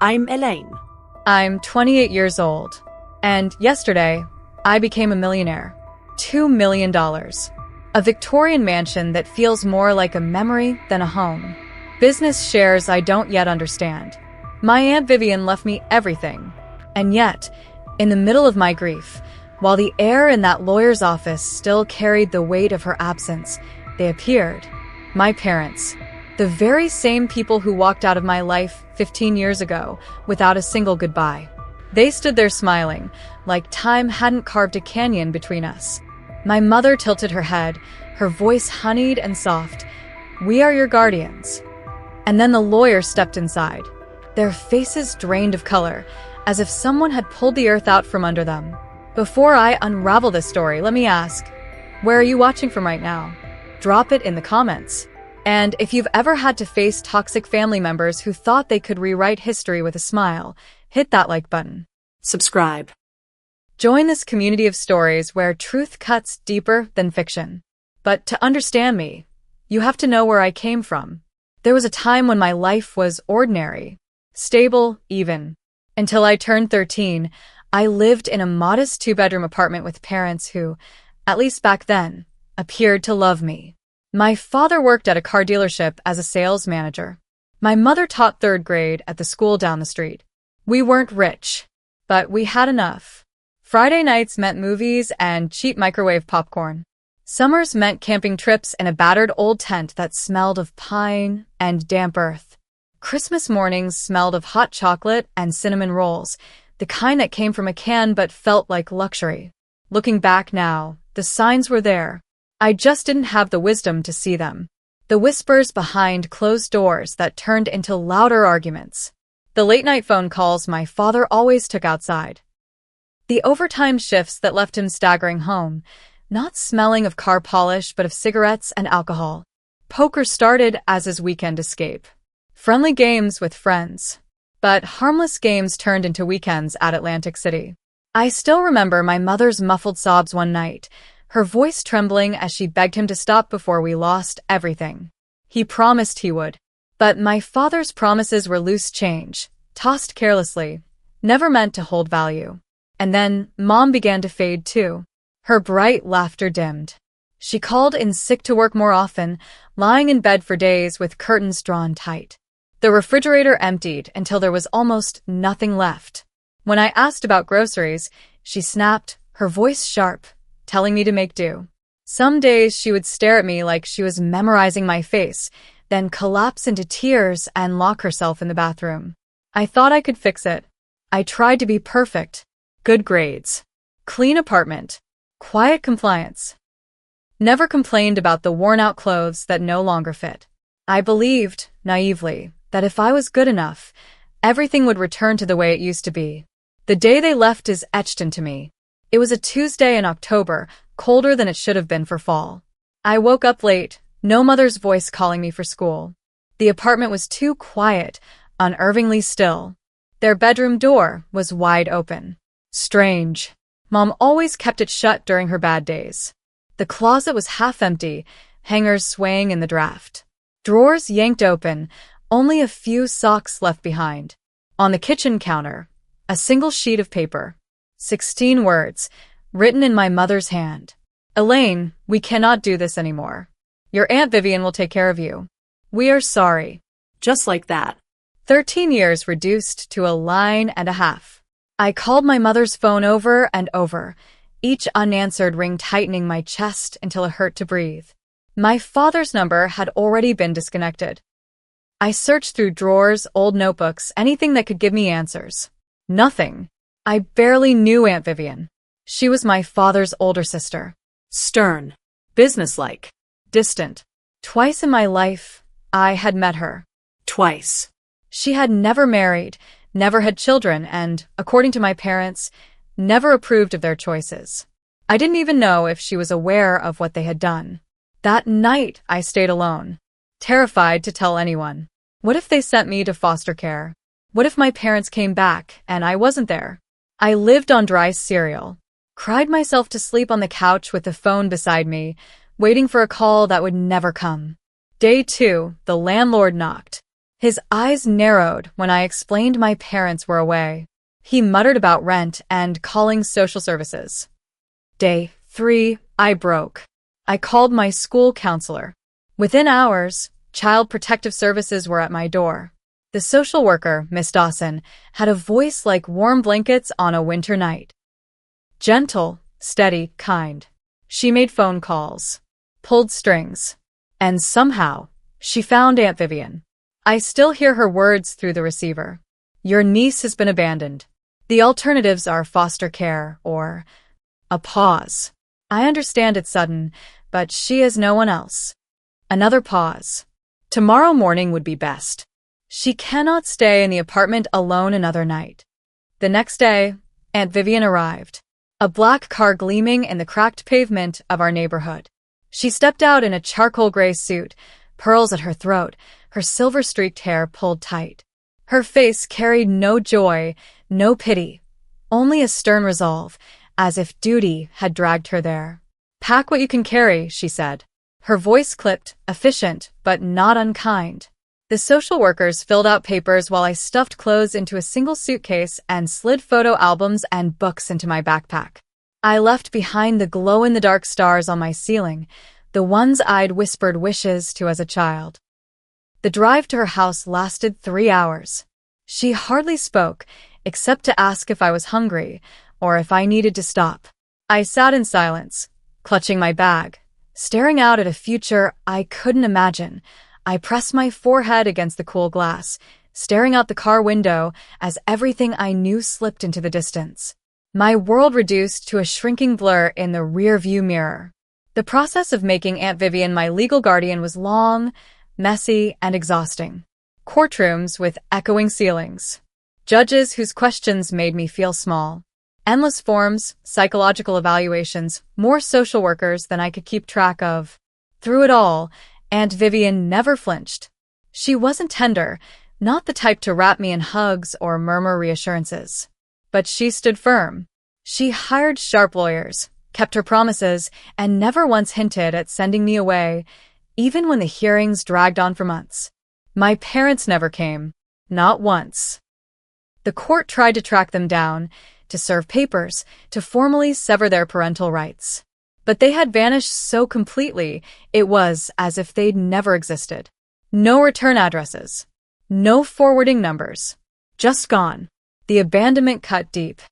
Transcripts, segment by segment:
I'm Elaine. I'm 28 years old, and yesterday, I became a millionaire. $2 million. A Victorian mansion that feels more like a memory than a home. Business shares I don't yet understand. My Aunt Vivien left me everything. And yet, in the middle of my grief, while the air in that lawyer's office still carried the weight of her absence, they appeared. My parents. The very same people who walked out of my life 15 years ago without a single goodbye. They stood there smiling, like time hadn't carved a canyon between us. My mother tilted her head, her voice honeyed and soft. "We are your guardians." And then the lawyer stepped inside, their faces drained of color, as if someone had pulled the earth out from under them. Before I unravel this story, let me ask, where are you watching from right now? Drop it in the comments. And if you've ever had to face toxic family members who thought they could rewrite history with a smile, hit that like button. Subscribe. Join this community of stories where truth cuts deeper than fiction. But to understand me, you have to know where I came from. There was a time when my life was ordinary, stable, even. Until I turned 13, I lived in a modest 2-bedroom apartment with parents who, at least back then, appeared to love me. My father worked at a car dealership as a sales manager. My mother taught 3rd grade at the school down the street. We weren't rich, but we had enough. Friday nights meant movies and cheap microwave popcorn. Summers meant camping trips in a battered old tent that smelled of pine and damp earth. Christmas mornings smelled of hot chocolate and cinnamon rolls, the kind that came from a can but felt like luxury. Looking back now, the signs were there. I just didn't have the wisdom to see them. The whispers behind closed doors that turned into louder arguments. The late-night phone calls my father always took outside. The overtime shifts that left him staggering home, not smelling of car polish but of cigarettes and alcohol. Poker started as his weekend escape. Friendly games with friends. But harmless games turned into weekends at Atlantic City. I still remember my mother's muffled sobs one night, her voice trembling as she begged him to stop before we lost everything. He promised he would. But my father's promises were loose change, tossed carelessly, never meant to hold value. And then Mom began to fade too. Her bright laughter dimmed. She called in sick to work more often, lying in bed for days with curtains drawn tight. The refrigerator emptied until there was almost nothing left. When I asked about groceries, she snapped, her voice sharp, telling me to make do. Some days she would stare at me like she was memorizing my face, then collapse into tears and lock herself in the bathroom. I thought I could fix it. I tried to be perfect. Good grades. Clean apartment. Quiet compliance. Never complained about the worn-out clothes that no longer fit. I believed, naively, that if I was good enough, everything would return to the way it used to be. The day they left is etched into me. It was a Tuesday in October, colder than it should have been for fall. I woke up late, no mother's voice calling me for school. The apartment was too quiet, unnervingly still. Their bedroom door was wide open. Strange. Mom always kept it shut during her bad days. The closet was half empty, hangers swaying in the draft. Drawers yanked open, only a few socks left behind. On the kitchen counter, a single sheet of paper. 16 words, written in my mother's hand. "Elaine, we cannot do this anymore. Your Aunt Vivien will take care of you. We are sorry." Just like that. 13 years reduced to a line and a half. I called my mother's phone over and over, each unanswered ring tightening my chest until it hurt to breathe. My father's number had already been disconnected. I searched through drawers, old notebooks, anything that could give me answers. Nothing. I barely knew Aunt Vivien. She was my father's older sister. Stern. Businesslike. Distant. Twice in my life, I had met her. Twice. She had never married, never had children, and, according to my parents, never approved of their choices. I didn't even know if she was aware of what they had done. That night, I stayed alone, terrified to tell anyone. What if they sent me to foster care? What if my parents came back and I wasn't there? I lived on dry cereal, cried myself to sleep on the couch with the phone beside me, waiting for a call that would never come. Day 2, the landlord knocked. His eyes narrowed when I explained my parents were away. He muttered about rent and calling social services. Day 3, I broke. I called my school counselor. Within hours, Child Protective Services were at my door. The social worker, Miss Dawson, had a voice like warm blankets on a winter night. Gentle, steady, kind. She made phone calls, pulled strings, and somehow, she found Aunt Vivien. I still hear her words through the receiver. Your niece has been abandoned. The alternatives are foster care or a pause. I understand it's sudden, but she has no one else. Another pause. Tomorrow morning would be best. She cannot stay in the apartment alone another night. The next day, Aunt Vivien arrived. A black car gleaming in the cracked pavement of our neighborhood. She stepped out in a charcoal gray suit, pearls at her throat, her silver-streaked hair pulled tight. Her face carried no joy, no pity, only a stern resolve, as if duty had dragged her there. Pack what you can carry, she said. Her voice clipped, efficient, but not unkind. The social workers filled out papers while I stuffed clothes into a single suitcase and slid photo albums and books into my backpack. I left behind the glow-in-the-dark stars on my ceiling, the ones I'd whispered wishes to as a child. The drive to her house lasted 3 hours. She hardly spoke, except to ask if I was hungry or if I needed to stop. I sat in silence, clutching my bag, staring out at a future I couldn't imagine. I pressed my forehead against the cool glass, staring out the car window as everything I knew slipped into the distance. My world reduced to a shrinking blur in the rear-view mirror. The process of making Aunt Vivien my legal guardian was long, messy, and exhausting. Courtrooms with echoing ceilings. Judges whose questions made me feel small. Endless forms, psychological evaluations, more social workers than I could keep track of. Through it all, Aunt Vivien never flinched. She wasn't tender, not the type to wrap me in hugs or murmur reassurances. But she stood firm. She hired sharp lawyers, kept her promises, and never once hinted at sending me away, even when the hearings dragged on for months. My parents never came. Not once. The court tried to track them down, to serve papers, to formally sever their parental rights. But they had vanished so completely, it was as if they'd never existed. No return addresses. No forwarding numbers. Just gone. The abandonment cut deep.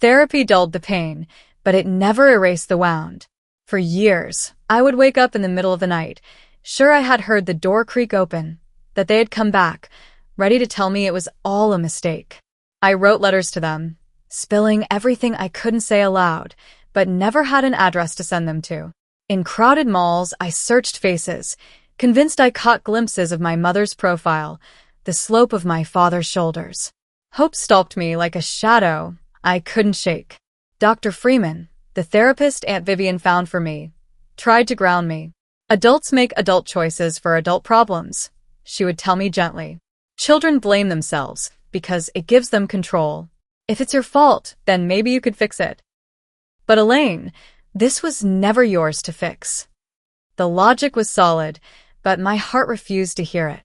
Therapy dulled the pain, but it never erased the wound. For years, I would wake up in the middle of the night, sure I had heard the door creak open, that they had come back, ready to tell me it was all a mistake. I wrote letters to them, spilling everything I couldn't say aloud, but never had an address to send them to. In crowded malls, I searched faces, convinced I caught glimpses of my mother's profile, the slope of my father's shoulders. Hope stalked me like a shadow I couldn't shake. Dr. Freeman, the therapist Aunt Vivien found for me, tried to ground me. Adults make adult choices for adult problems, she would tell me gently. Children blame themselves because it gives them control. If it's your fault, then maybe you could fix it. But Elaine, this was never yours to fix. The logic was solid, but my heart refused to hear it.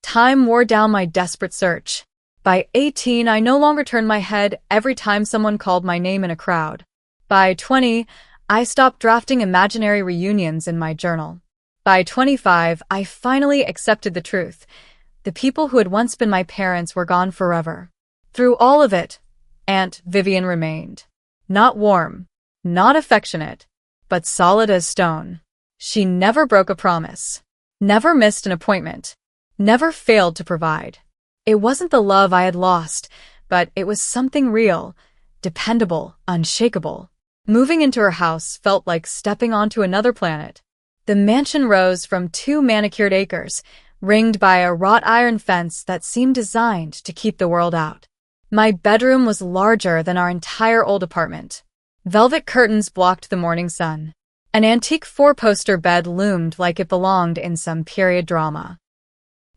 Time wore down my desperate search. By 18, I no longer turned my head every time someone called my name in a crowd. By 20, I stopped drafting imaginary reunions in my journal. By 25, I finally accepted the truth. The people who had once been my parents were gone forever. Through all of it, Aunt Vivien remained. Not warm, not affectionate, but solid as stone. She never broke a promise, never missed an appointment, never failed to provide. It wasn't the love I had lost, but it was something real, dependable, unshakable. Moving into her house felt like stepping onto another planet. The mansion rose from 2 manicured acres, ringed by a wrought iron fence that seemed designed to keep the world out. My bedroom was larger than our entire old apartment. Velvet curtains blocked the morning sun. An antique 4-poster bed loomed like it belonged in some period drama.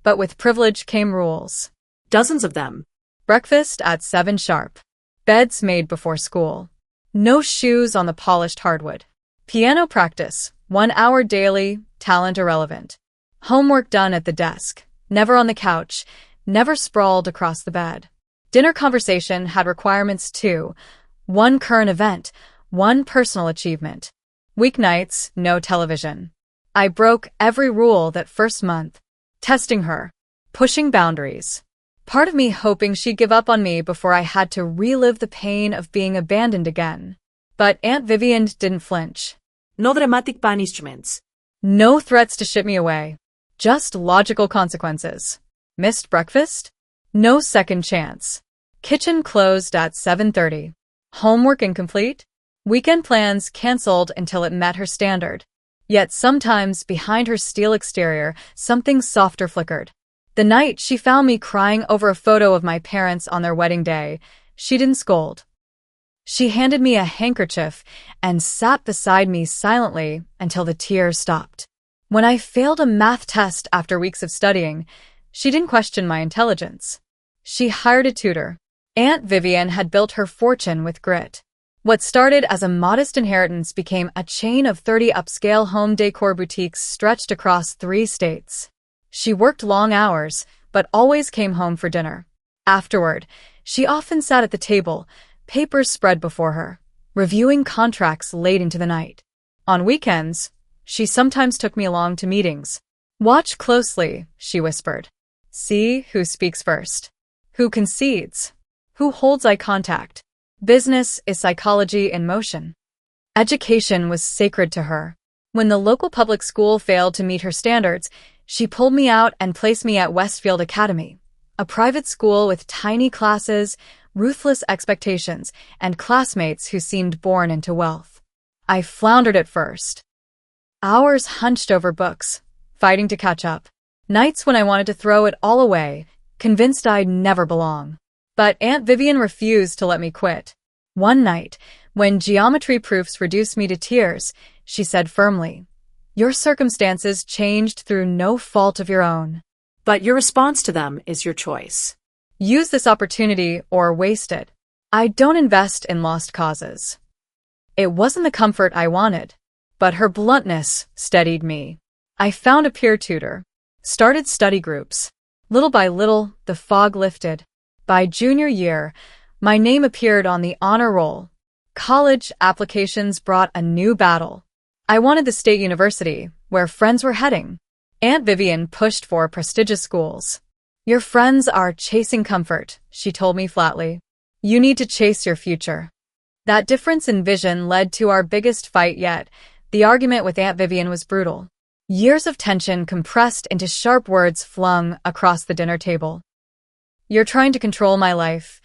But with privilege came rules. Dozens of them. Breakfast at 7 sharp. Beds made before school. No shoes on the polished hardwood. Piano practice, 1 hour daily, talent irrelevant. Homework done at the desk, never on the couch, never sprawled across the bed. Dinner conversation had requirements too. One current event, one personal achievement. Weeknights, no television. I broke every rule that first month. Testing her. Pushing boundaries. Part of me hoping she'd give up on me before I had to relive the pain of being abandoned again. But Aunt Vivien didn't flinch. No dramatic punishments. No threats to ship me away. Just logical consequences. Missed breakfast? No second chance. Kitchen closed at 7:30. Homework incomplete? Weekend plans canceled until it met her standard. Yet sometimes, behind her steel exterior, something softer flickered. The night she found me crying over a photo of my parents on their wedding day, she didn't scold. She handed me a handkerchief and sat beside me silently until the tears stopped. When I failed a math test after weeks of studying, she didn't question my intelligence. She hired a tutor. Aunt Vivien had built her fortune with grit. What started as a modest inheritance became a chain of 30 upscale home decor boutiques stretched across 3 states. She worked long hours, but always came home for dinner. Afterward, she often sat at the table, papers spread before her, reviewing contracts late into the night. On weekends, she sometimes took me along to meetings. Watch closely, she whispered. See who speaks first, who concedes, who holds eye contact. Business is psychology in motion. Education was sacred to her. When the local public school failed to meet her standards, she pulled me out and placed me at Westfield Academy, a private school with tiny classes, ruthless expectations, and classmates who seemed born into wealth. I floundered at first. Hours hunched over books, fighting to catch up. Nights when I wanted to throw it all away, convinced I'd never belong. But Aunt Vivien refused to let me quit. One night, when geometry proofs reduced me to tears, she said firmly, "Your circumstances changed through no fault of your own. But your response to them is your choice. Use this opportunity or waste it. I don't invest in lost causes." It wasn't the comfort I wanted, but her bluntness steadied me. I found a peer tutor, started study groups. Little by little, the fog lifted. By junior year, my name appeared on the honor roll. College applications brought a new battle. I wanted the state university, where friends were heading. Aunt Vivien pushed for prestigious schools. "Your friends are chasing comfort," she told me flatly. "You need to chase your future." That difference in vision led to our biggest fight yet. The argument with Aunt Vivien was brutal. Years of tension compressed into sharp words flung across the dinner table. "You're trying to control my life,"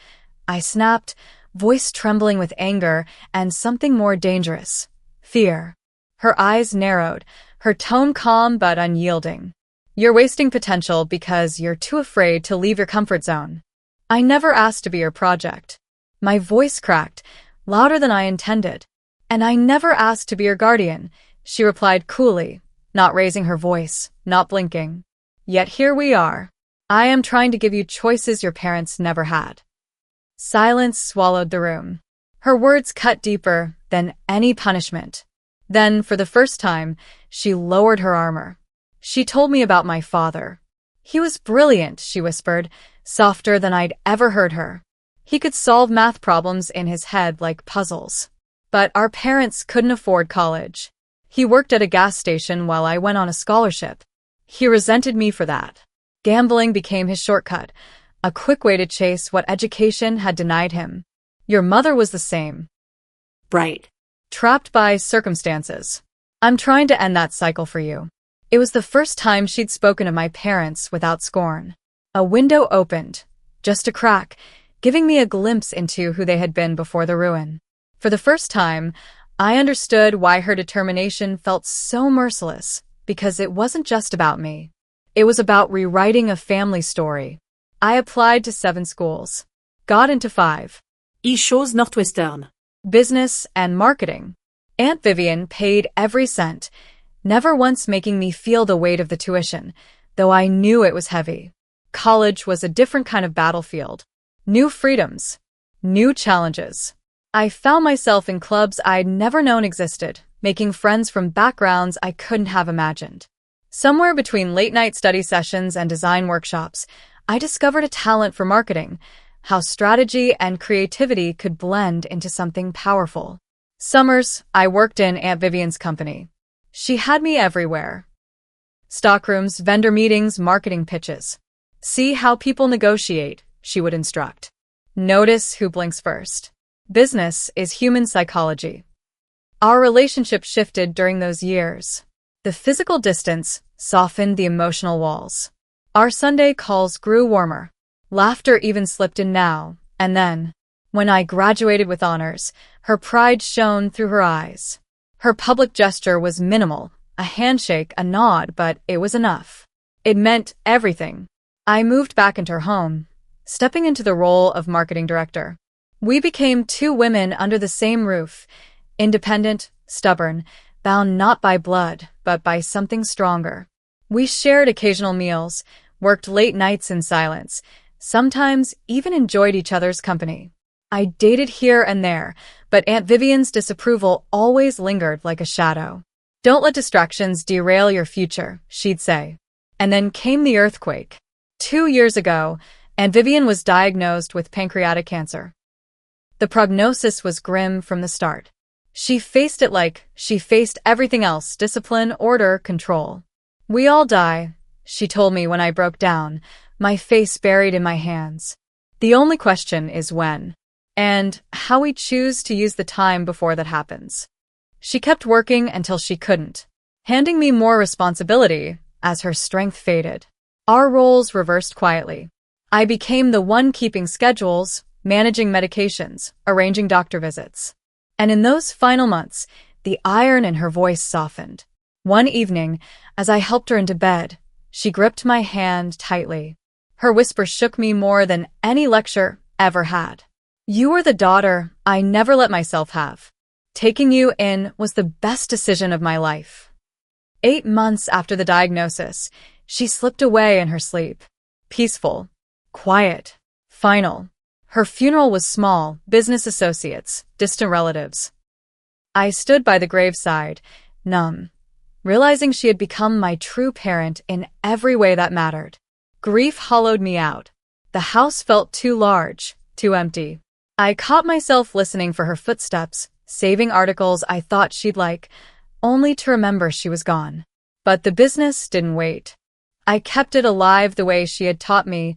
I snapped, voice trembling with anger and something more dangerous, fear. Her eyes narrowed, her tone calm but unyielding. "You're wasting potential because you're too afraid to leave your comfort zone. I never asked to be your project." My voice cracked, louder than I intended. "And I never asked to be your guardian," she replied coolly, not raising her voice, not blinking. "Yet here we are. I am trying to give you choices your parents never had." Silence swallowed the room. Her words cut deeper than any punishment. Then, for the first time, she lowered her armor. She told me about my father. "He was brilliant," she whispered, softer than I'd ever heard her. "He could solve math problems in his head like puzzles. But our parents couldn't afford college. He worked at a gas station while I went on a scholarship. He resented me for that. Gambling became his shortcut, a quick way to chase what education had denied him. Your mother was the same. Right. Trapped by circumstances. I'm trying to end that cycle for you." It was the first time she'd spoken of my parents without scorn. A window opened, just a crack, giving me a glimpse into who they had been before the ruin. For the first time, I understood why her determination felt so merciless, because it wasn't just about me. It was about rewriting a family story. I applied to 7 schools. Got into 5. Chose Northwestern. Business and marketing. Aunt Vivien paid every cent, never once making me feel the weight of the tuition, though I knew it was heavy. College was a different kind of battlefield. New freedoms. New challenges. I found myself in clubs I'd never known existed, making friends from backgrounds I couldn't have imagined. Somewhere between late-night study sessions and design workshops, I discovered a talent for marketing, how strategy and creativity could blend into something powerful. Summers, I worked in Aunt Vivien's company. She had me everywhere. Stockrooms, vendor meetings, marketing pitches. See how people negotiate, she would instruct. Notice who blinks first. Business is human psychology. Our relationship shifted during those years. The physical distance softened the emotional walls. Our Sunday calls grew warmer. Laughter even slipped in now and then. When I graduated with honors, her pride shone through her eyes. Her public gesture was minimal, a handshake, a nod, but it was enough. It meant everything. I moved back into her home, stepping into the role of marketing director. We became two women under the same roof, independent, stubborn, bound not by blood, but by something stronger. We shared occasional meals, worked late nights in silence, sometimes even enjoyed each other's company. I dated here and there, but Aunt Vivien's disapproval always lingered like a shadow. Don't let distractions derail your future, she'd say. And then came the earthquake. 2 years ago, Aunt Vivien was diagnosed with pancreatic cancer. The prognosis was grim from the start. She faced it like she faced everything else: discipline, order, control. We all die, she told me when I broke down, my face buried in my hands. The only question is when, and how we choose to use the time before that happens. She kept working until she couldn't, handing me more responsibility as her strength faded. Our roles reversed quietly. I became the one keeping schedules, managing medications, arranging doctor visits. And in those final months, the iron in her voice softened. One evening, as I helped her into bed, she gripped my hand tightly. Her whisper shook me more than any lecture ever had. You were the daughter I never let myself have. Taking you in was the best decision of my life. 8 months after the diagnosis, she slipped away in her sleep. Peaceful, quiet, final. Her funeral was small: business associates, distant relatives. I stood by the graveside, numb, realizing she had become my true parent in every way that mattered. Grief hollowed me out. The house felt too large, too empty. I caught myself listening for her footsteps, saving articles I thought she'd like, only to remember she was gone. But the business didn't wait. I kept it alive the way she had taught me: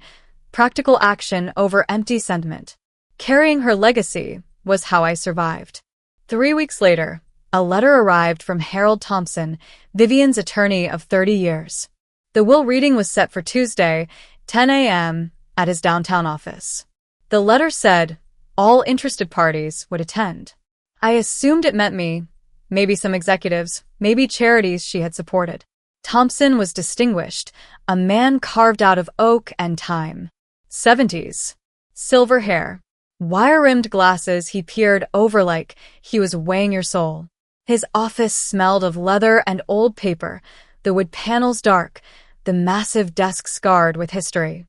practical action over empty sentiment. Carrying her legacy was how I survived. 3 weeks later, a letter arrived from Harold Thompson, Vivien's attorney of 30 years. The will reading was set for Tuesday, 10 a.m., at his downtown office. The letter said all interested parties would attend. I assumed it meant me, maybe some executives, maybe charities she had supported. Thompson was distinguished, a man carved out of oak and time. 70s. Silver hair. Wire-rimmed glasses he peered over like he was weighing your soul. His office smelled of leather and old paper, the wood panels dark, the massive desk scarred with history.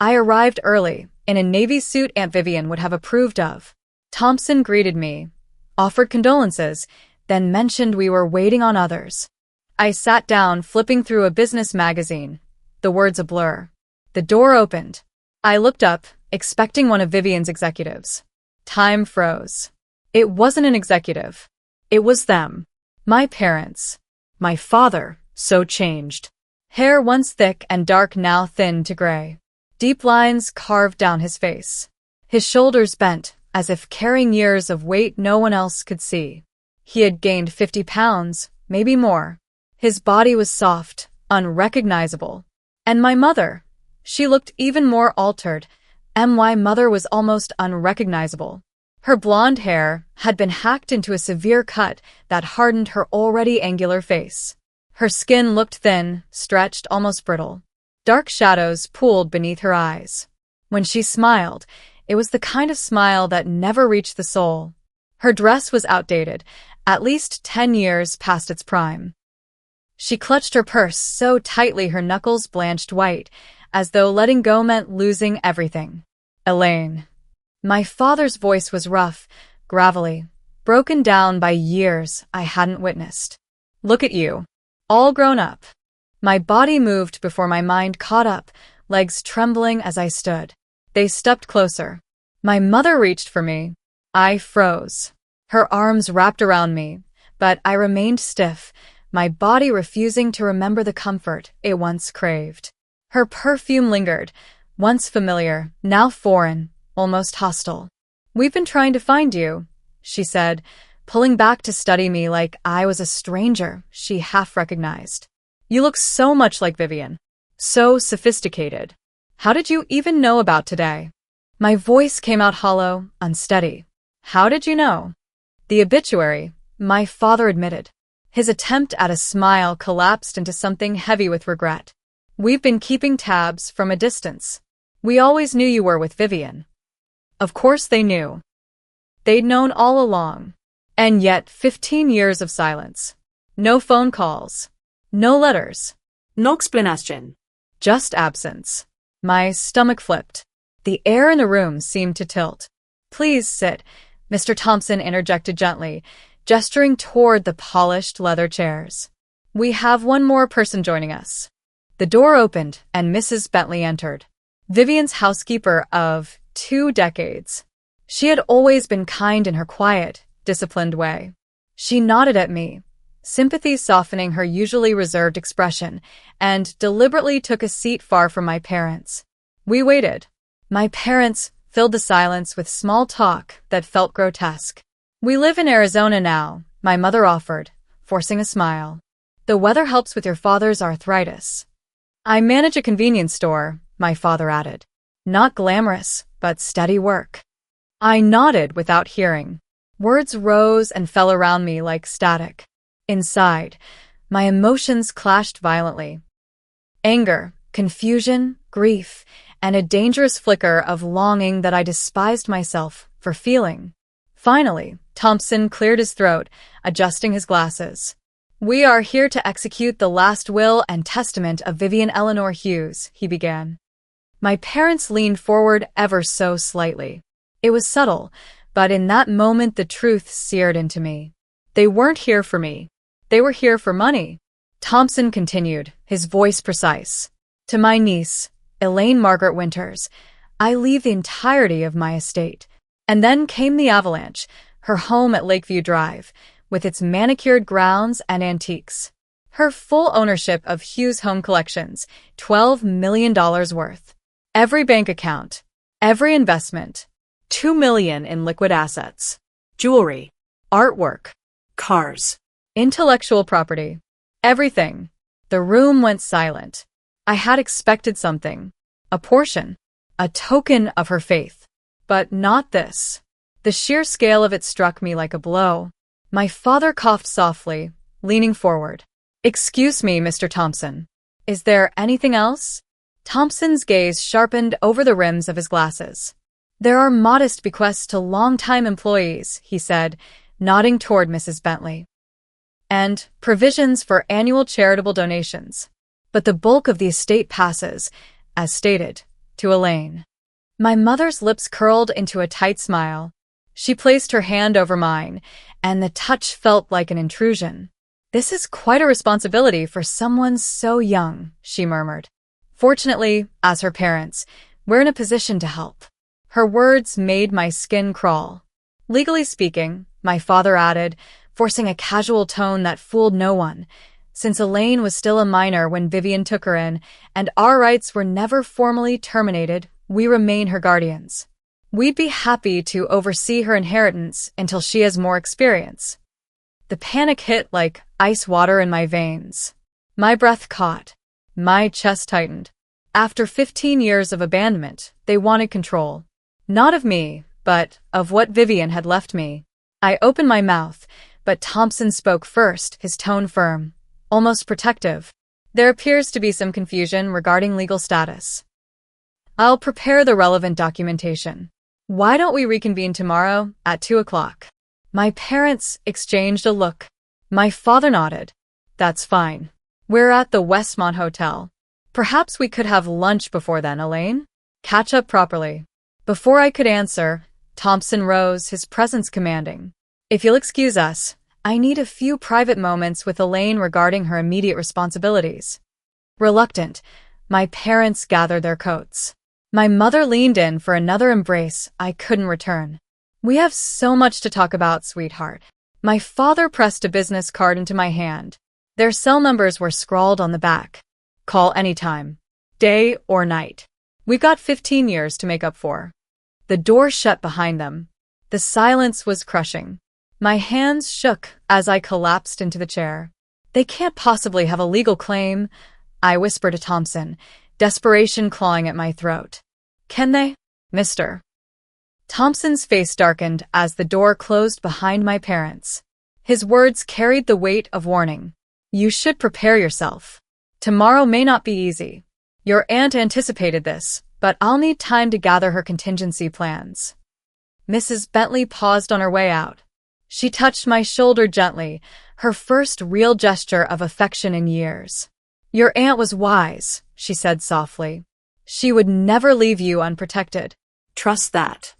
I arrived early, in a navy suit Aunt Vivien would have approved of. Thompson greeted me, offered condolences, then mentioned we were waiting on others. I sat down, flipping through a business magazine, the words a blur. The door opened. I looked up, expecting one of Vivien's executives. Time froze. It wasn't an executive. It was them. My parents. My father, so changed. Hair once thick and dark, now thin to gray. Deep lines carved down his face. His shoulders bent, as if carrying years of weight no one else could see. He had gained 50 pounds, maybe more. His body was soft, unrecognizable. And my mother. She looked even more altered. My mother was almost unrecognizable. Her blonde hair had been hacked into a severe cut that hardened her already angular face. Her skin looked thin, stretched, almost brittle. Dark shadows pooled beneath her eyes. When she smiled, it was the kind of smile that never reached the soul. Her dress was outdated, at least 10 years past its prime. She clutched her purse so tightly her knuckles blanched white, as though letting go meant losing everything. Elaine. My father's voice was rough, gravelly, broken down by years I hadn't witnessed. Look at you. All grown up. My body moved before my mind caught up, legs trembling as I stood. They stepped closer. My mother reached for me. I froze. Her arms wrapped around me, but I remained stiff, my body refusing to remember the comfort it once craved. Her perfume lingered, once familiar, now foreign, almost hostile. "We've been trying to find you," she said, pulling back to study me like I was a stranger she half recognized. "You look so much like Vivien. So sophisticated. How did you even know about today?" My voice came out hollow, unsteady. "How did you know?" "The obituary," my father admitted. His attempt at a smile collapsed into something heavy with regret. "We've been keeping tabs from a distance. We always knew you were with Vivien." Of course they knew. They'd known all along. And yet 15 years of silence. No phone calls. No letters. No explanation. Just absence. My stomach flipped. The air in the room seemed to tilt. "Please sit," Mr. Thompson interjected gently, gesturing toward the polished leather chairs. "We have one more person joining us." The door opened and Mrs. Bentley entered. Vivien's housekeeper of 2 decades. She had always been kind in her quiet, disciplined way. She nodded at me, sympathy softening her usually reserved expression, and deliberately took a seat far from my parents. We waited. My parents filled the silence with small talk that felt grotesque. "We live in Arizona now," my mother offered, forcing a smile. "The weather helps with your father's arthritis." "I manage a convenience store," my father added. "Not glamorous, but steady work." I nodded without hearing. Words rose and fell around me like static. Inside, my emotions clashed violently. Anger, confusion, grief, and a dangerous flicker of longing that I despised myself for feeling. Finally, Thompson cleared his throat, adjusting his glasses. "We are here to execute the last will and testament of Vivien Eleanor Hughes," he began. My parents leaned forward ever so slightly. It was subtle, but in that moment the truth seared into me. They weren't here for me. They were here for money. Thompson continued, his voice precise. "To my niece, Elaine Margaret Winters, I leave the entirety of my estate." And then came the avalanche, her home at Lakeview Drive, with its manicured grounds and antiques. Her full ownership of Hughes Home Collections, $12 million worth. Every bank account, every investment, $2 million in liquid assets, Jewelry. artwork, Cars. intellectual property, everything. The room went silent. I had expected something, a portion, a token of her faith. But not this. The sheer scale of it struck me like a blow. My father coughed softly, leaning forward. "Excuse me, Mr. Thompson. Is there anything else?" Thompson's gaze sharpened over the rims of his glasses. "There are modest bequests to long-time employees," he said, nodding toward Mrs. Bentley. "And provisions for annual charitable donations. But the bulk of the estate passes, as stated, to Elaine." My mother's lips curled into a tight smile. She placed her hand over mine, and the touch felt like an intrusion. "This is quite a responsibility for someone so young," she murmured. "Fortunately, as her parents, we're in a position to help." Her words made my skin crawl. "Legally speaking," my father added, forcing a casual tone that fooled no one, "since Elaine was still a minor when Vivien took her in, and our rights were never formally terminated, we remain her guardians. We'd be happy to oversee her inheritance until she has more experience." The panic hit like ice water in my veins. My breath caught. My chest tightened. After 15 years of abandonment, they wanted control. Not of me, but of what Vivien had left me. I opened my mouth, but Thompson spoke first, his tone firm, almost protective. "There appears to be some confusion regarding legal status. I'll prepare the relevant documentation. Why don't we reconvene tomorrow at 2 o'clock? My parents exchanged a look. My father nodded. "That's fine. We're at the Westmont Hotel. Perhaps we could have lunch before then, Elaine? Catch up properly." Before I could answer, Thompson rose, his presence commanding. "If you'll excuse us, I need a few private moments with Elaine regarding her immediate responsibilities." Reluctant, My parents gathered their coats. My mother leaned in for another embrace I couldn't return. We have so much to talk about, sweetheart. My father pressed a business card into my hand. Their cell numbers were scrawled on the back. Call anytime, day or night. We've got 15 years to make up for. The door shut behind them. The silence was crushing. My hands shook as I collapsed into the chair. They can't possibly have a legal claim, I whispered to Thompson, desperation clawing at my throat. Can they, mister? Thompson's face darkened as the door closed behind my parents. His words carried the weight of warning. You should prepare yourself. Tomorrow may not be easy. Your aunt anticipated this, but I'll need time to gather her contingency plans. Mrs. Bentley paused on her way out. She touched my shoulder gently, her first real gesture of affection in years. Your aunt was wise, she said softly. She would never leave you unprotected. Trust that.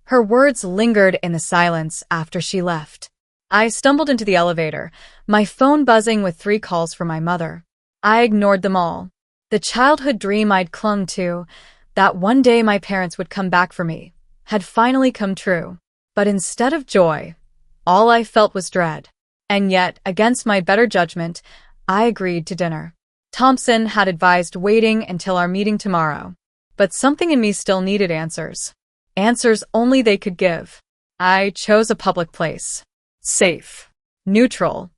Her words lingered in the silence after she left. I stumbled into the elevator, my phone buzzing with 3 calls from my mother. I ignored them all. The childhood dream I'd clung to, that one day my parents would come back for me, had finally come true. But instead of joy, all I felt was dread. And yet, against my better judgment, I agreed to dinner. Thompson had advised waiting until our meeting tomorrow. But something in me still needed answers. Answers only they could give. I chose a public place. Safe. Neutral.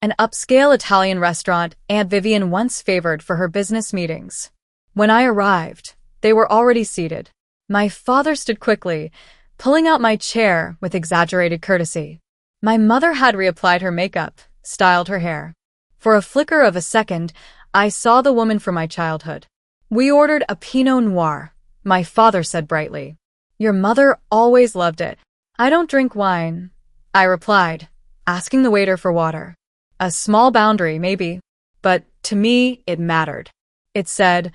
An upscale Italian restaurant Aunt Vivien once favored for her business meetings. When I arrived, they were already seated. My father stood quickly, pulling out my chair with exaggerated courtesy. My mother had reapplied her makeup, styled her hair. For a flicker of a second, I saw the woman from my childhood. We ordered a Pinot Noir, my father said brightly. Your mother always loved it. I don't drink wine, I replied, asking the waiter for water. A small boundary, maybe, but to me, it mattered. It said,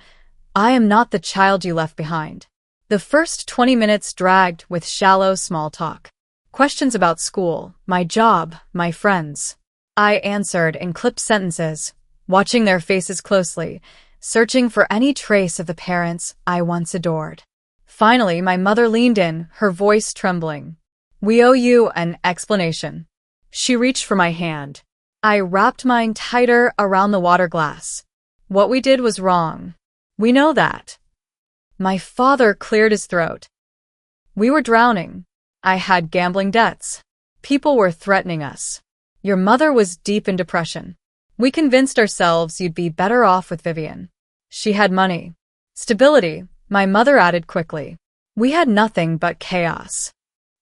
I am not the child you left behind. The first 20 minutes dragged with shallow small talk. Questions about school, my job, my friends. I answered in clipped sentences, watching their faces closely, searching for any trace of the parents I once adored. Finally, my mother leaned in, her voice trembling. We owe you an explanation. She reached for my hand. I wrapped mine tighter around the water glass. What we did was wrong. We know that. My father cleared his throat. We were drowning. I had gambling debts. People were threatening us. Your mother was deep in depression. We convinced ourselves you'd be better off with Vivien. She had money. Stability, my mother added quickly. We had nothing but chaos.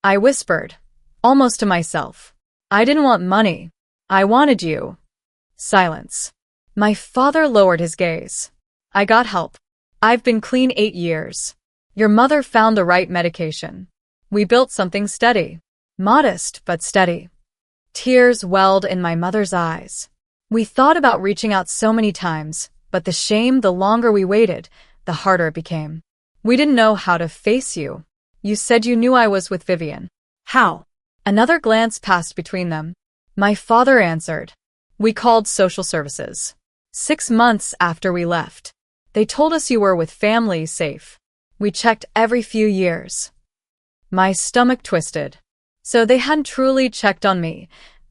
I whispered, almost to myself. I didn't want money. I wanted you. Silence. My father lowered his gaze. I got help. I've been clean 8 years. Your mother found the right medication. We built something steady. Modest, but steady. Tears welled in my mother's eyes. We thought about reaching out so many times, but the shame, the longer we waited, the harder it became. We didn't know how to face you. You said you knew I was with Vivien. How? Another glance passed between them. My father answered. We called social services. 6 months after we left. They told us you were with family, safe. We checked every few years. My stomach twisted. So they hadn't truly checked on me,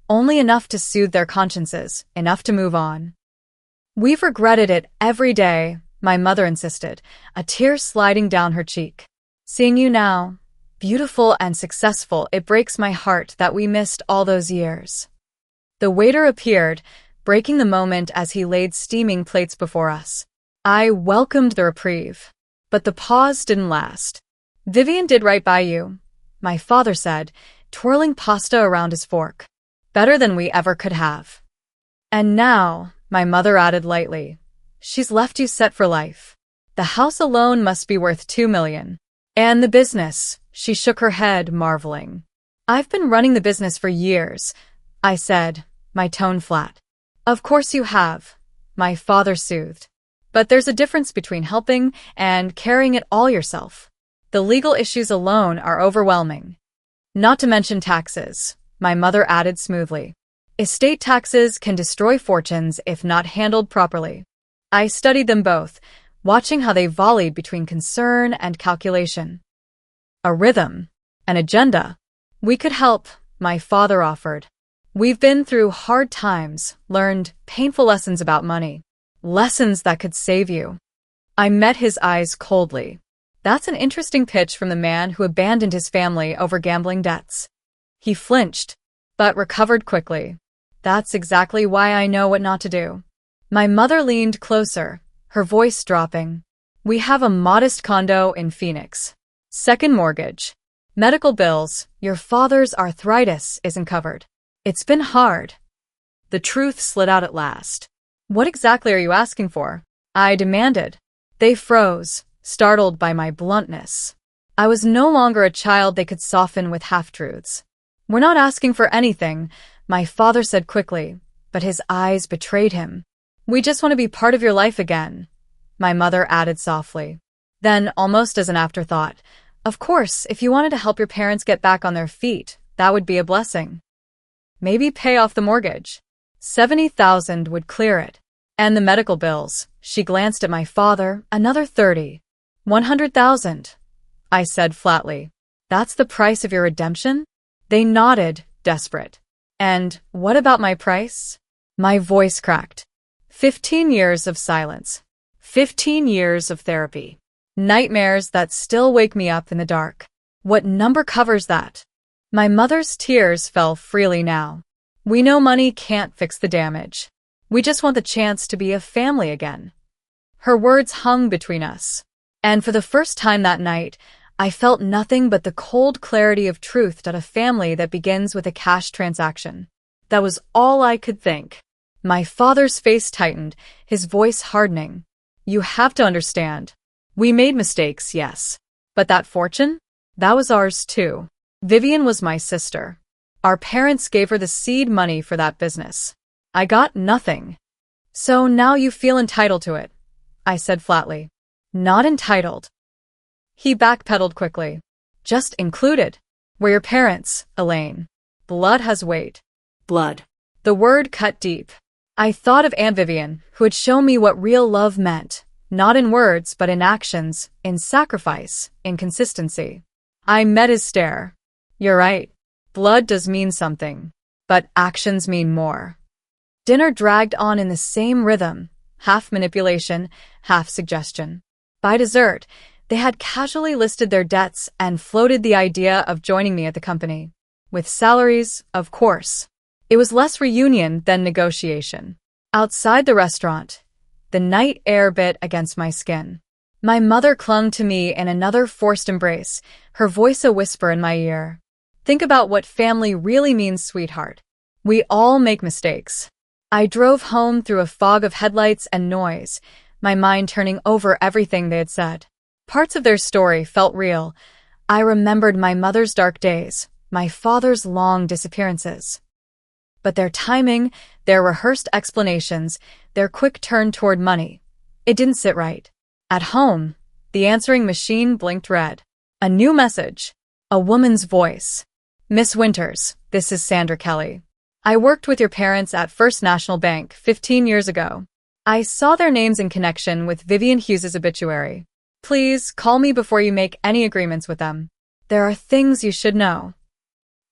only enough to soothe their consciences, enough to move on. We've regretted it every day, my mother insisted, a tear sliding down her cheek. Seeing you now, beautiful and successful, it breaks my heart that we missed all those years. The waiter appeared, breaking the moment as he laid steaming plates before us. I welcomed the reprieve. But the pause didn't last. Vivien did right by you, my father said, twirling pasta around his fork. Better than we ever could have. And now, my mother added lightly, she's left you set for life. The house alone must be worth $2 million. And the business, she shook her head, marveling. I've been running the business for years, I said, my tone flat. Of course you have, my father soothed. But there's a difference between helping and carrying it all yourself. The legal issues alone are overwhelming. Not to mention taxes, my mother added smoothly. Estate taxes can destroy fortunes if not handled properly. I studied them both, watching how they volleyed between concern and calculation. A rhythm, an agenda. We could help, my father offered. We've been through hard times, learned painful lessons about money. Lessons that could save you. I met his eyes coldly. That's an interesting pitch from the man who abandoned his family over gambling debts. He flinched, but recovered quickly. That's exactly why I know what not to do. My mother leaned closer, her voice dropping. We have a modest condo in Phoenix. Second mortgage. Medical bills, your father's arthritis isn't covered. It's been hard. The truth slid out at last. What exactly are you asking for? I demanded. They froze, startled by my bluntness. I was no longer a child they could soften with half-truths. We're not asking for anything, my father said quickly, but his eyes betrayed him. We just want to be part of your life again, my mother added softly. Then, almost as an afterthought, of course, if you wanted to help your parents get back on their feet, that would be a blessing. Maybe pay off the mortgage. $70,000 would clear it. And the medical bills. She glanced at my father, another 30. $100,000. I said flatly. That's the price of your redemption? They nodded, desperate. And what about my price? My voice cracked. 15 years of silence. 15 years of therapy. Nightmares that still wake me up in the dark. What number covers that? My mother's tears fell freely now. We know money can't fix the damage. We just want the chance to be a family again. Her words hung between us. And for the first time that night, I felt nothing but the cold clarity of truth that a family that begins with a cash transaction. That was all I could think. My father's face tightened, his voice hardening. You have to understand. We made mistakes, yes. But that fortune? That was ours too. Vivien was my sister. Our parents gave her the seed money for that business. I got nothing. So now you feel entitled to it, I said flatly. Not entitled. He backpedaled quickly. Just included. We're your parents, Elaine. Blood has weight. Blood. The word cut deep. I thought of Aunt Vivien, who had shown me what real love meant, not in words but in actions, in sacrifice, in consistency. I met his stare. You're right. Blood does mean something, but actions mean more. Dinner dragged on in the same rhythm, half manipulation, half suggestion. By dessert, they had casually listed their debts and floated the idea of joining me at the company. With salaries, of course. It was less reunion than negotiation. Outside the restaurant, the night air bit against my skin. My mother clung to me in another forced embrace, her voice a whisper in my ear. Think about what family really means, sweetheart. We all make mistakes. I drove home through a fog of headlights and noise, my mind turning over everything they had said. Parts of their story felt real. I remembered my mother's dark days, my father's long disappearances. But their timing, their rehearsed explanations, their quick turn toward money, it didn't sit right. At home, the answering machine blinked red. A new message. A woman's voice. Miss Winters, this is Sandra Kelly. I worked with your parents at First National Bank 15 years ago. I saw their names in connection with Vivien Hughes's obituary. Please call me before you make any agreements with them. There are things you should know.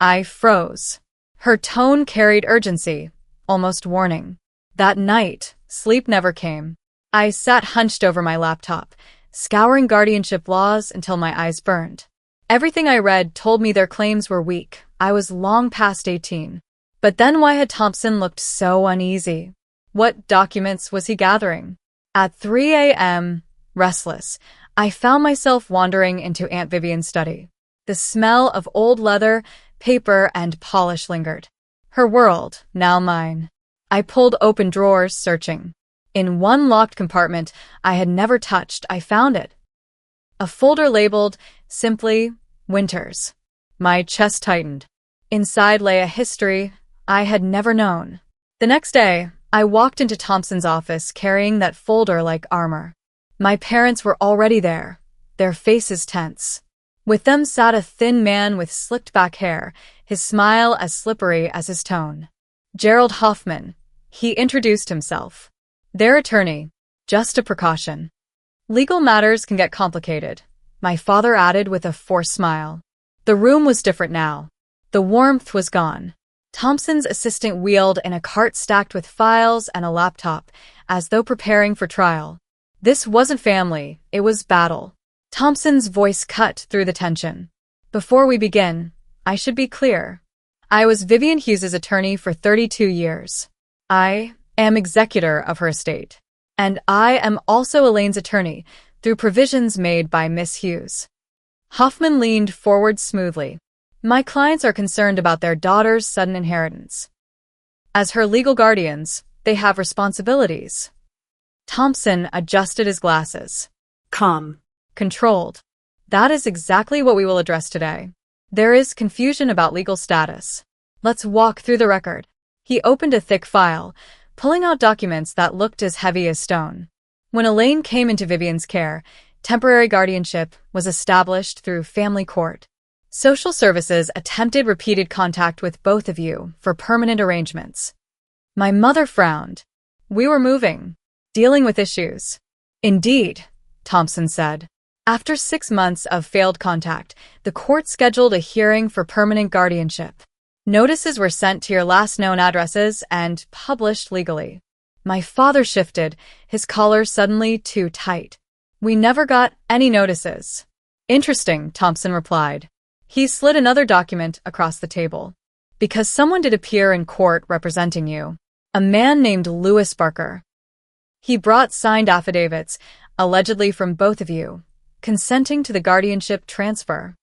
I froze. Her tone carried urgency, almost warning. That night, sleep never came. I sat hunched over my laptop, scouring guardianship laws until my eyes burned. Everything I read told me their claims were weak. I was long past 18. But then why had Thompson looked so uneasy? What documents was he gathering? At 3 a.m., restless, I found myself wandering into Aunt Vivien's study. The smell of old leather, paper, and polish lingered. Her world, now mine. I pulled open drawers, searching. In one locked compartment I had never touched, I found it. A folder labeled, simply, Winters. My chest tightened. Inside lay a history I had never known. The next day, I walked into Thompson's office carrying that folder like armor. My parents were already there, their faces tense. With them sat a thin man with slicked back hair, his smile as slippery as his tone. Gerald Hoffman. He introduced himself. Their attorney. Just a precaution. Legal matters can get complicated, my father added with a forced smile. The room was different now. The warmth was gone. Thompson's assistant wheeled in a cart stacked with files and a laptop, as though preparing for trial. This wasn't family, it was battle. Thompson's voice cut through the tension. Before we begin, I should be clear. I was Vivien Hughes's attorney for 32 years. I am executor of her estate. And I am also Elaine's attorney, through provisions made by Miss Hughes. Hoffman leaned forward smoothly. My clients are concerned about their daughter's sudden inheritance. As her legal guardians, they have responsibilities. Thompson adjusted his glasses. Calm. Controlled. That is exactly what we will address today. There is confusion about legal status. Let's walk through the record. He opened a thick file, pulling out documents that looked as heavy as stone. When Elaine came into Vivien's care, temporary guardianship was established through family court. Social services attempted repeated contact with both of you for permanent arrangements. My mother frowned. We were moving, dealing with issues. Indeed, Thompson said. After 6 months of failed contact, the court scheduled a hearing for permanent guardianship. Notices were sent to your last known addresses and published legally. My father shifted, his collar suddenly too tight. We never got any notices. Interesting, Thompson replied. He slid another document across the table. Because someone did appear in court representing you. A man named Louis Barker. He brought signed affidavits, allegedly from both of you, consenting to the guardianship transfer.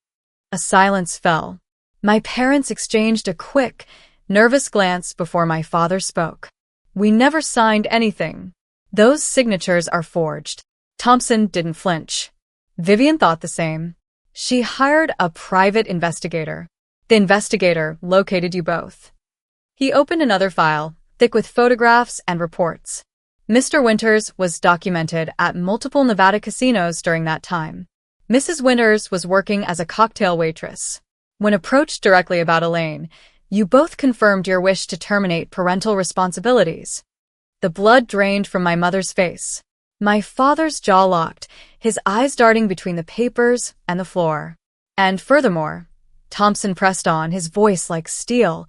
A silence fell. My parents exchanged a quick, nervous glance before my father spoke. We never signed anything. Those signatures are forged. Thompson didn't flinch. Vivien thought the same. She hired a private investigator. The investigator located you both. He opened another file, thick with photographs and reports. Mr. Winters was documented at multiple Nevada casinos during that time. Mrs. Winters was working as a cocktail waitress. When approached directly about Elaine, you both confirmed your wish to terminate parental responsibilities. The blood drained from my mother's face. My father's jaw locked, his eyes darting between the papers and the floor. And furthermore, Thompson pressed on, his voice like steel.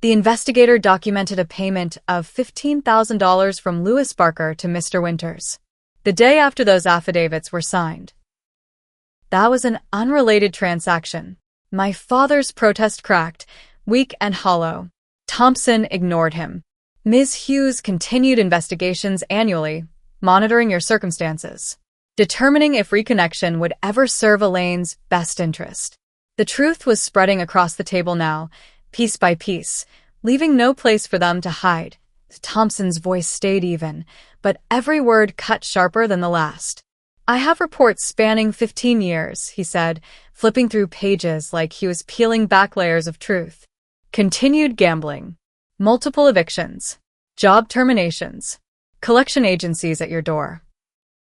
The investigator documented a payment of $15,000 from Louis Barker to Mr. Winters. The day after those affidavits were signed. That was an unrelated transaction. My father's protest cracked, weak and hollow. Thompson ignored him. Ms. Hughes continued investigations annually, monitoring your circumstances, determining if reconnection would ever serve Elaine's best interest. The truth was spreading across the table now, piece by piece, leaving no place for them to hide. Thompson's voice stayed even, but every word cut sharper than the last. I have reports spanning 15 years, he said, flipping through pages like he was peeling back layers of truth. Continued gambling. Multiple evictions. Job terminations. Collection agencies at your door.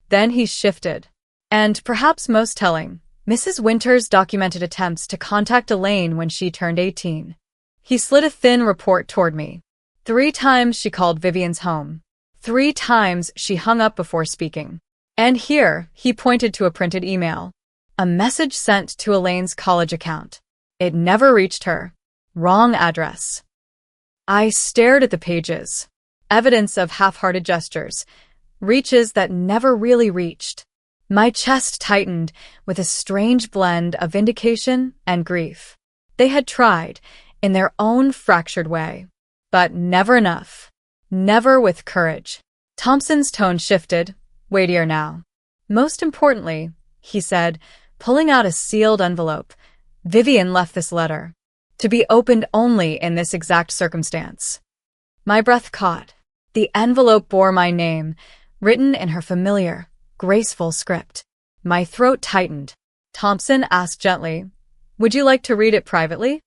Then he shifted. And perhaps most telling, Mrs. Winters documented attempts to contact Elaine when she turned 18. He slid a thin report toward me. 3 times she called Vivien's home. 3 times she hung up before speaking. And here, he pointed to a printed email. A message sent to Elaine's college account. It never reached her. Wrong address. I stared at the pages. Evidence of half-hearted gestures. Reaches that never really reached. My chest tightened with a strange blend of vindication and grief. They had tried, in their own fractured way. But never enough. Never with courage. Thompson's tone shifted, weightier now. Most importantly, he said, pulling out a sealed envelope, Vivien left this letter. To be opened only in this exact circumstance. My breath caught. The envelope bore my name, written in her familiar, graceful script. My throat tightened. Thompson asked gently, "Would you like to read it privately?"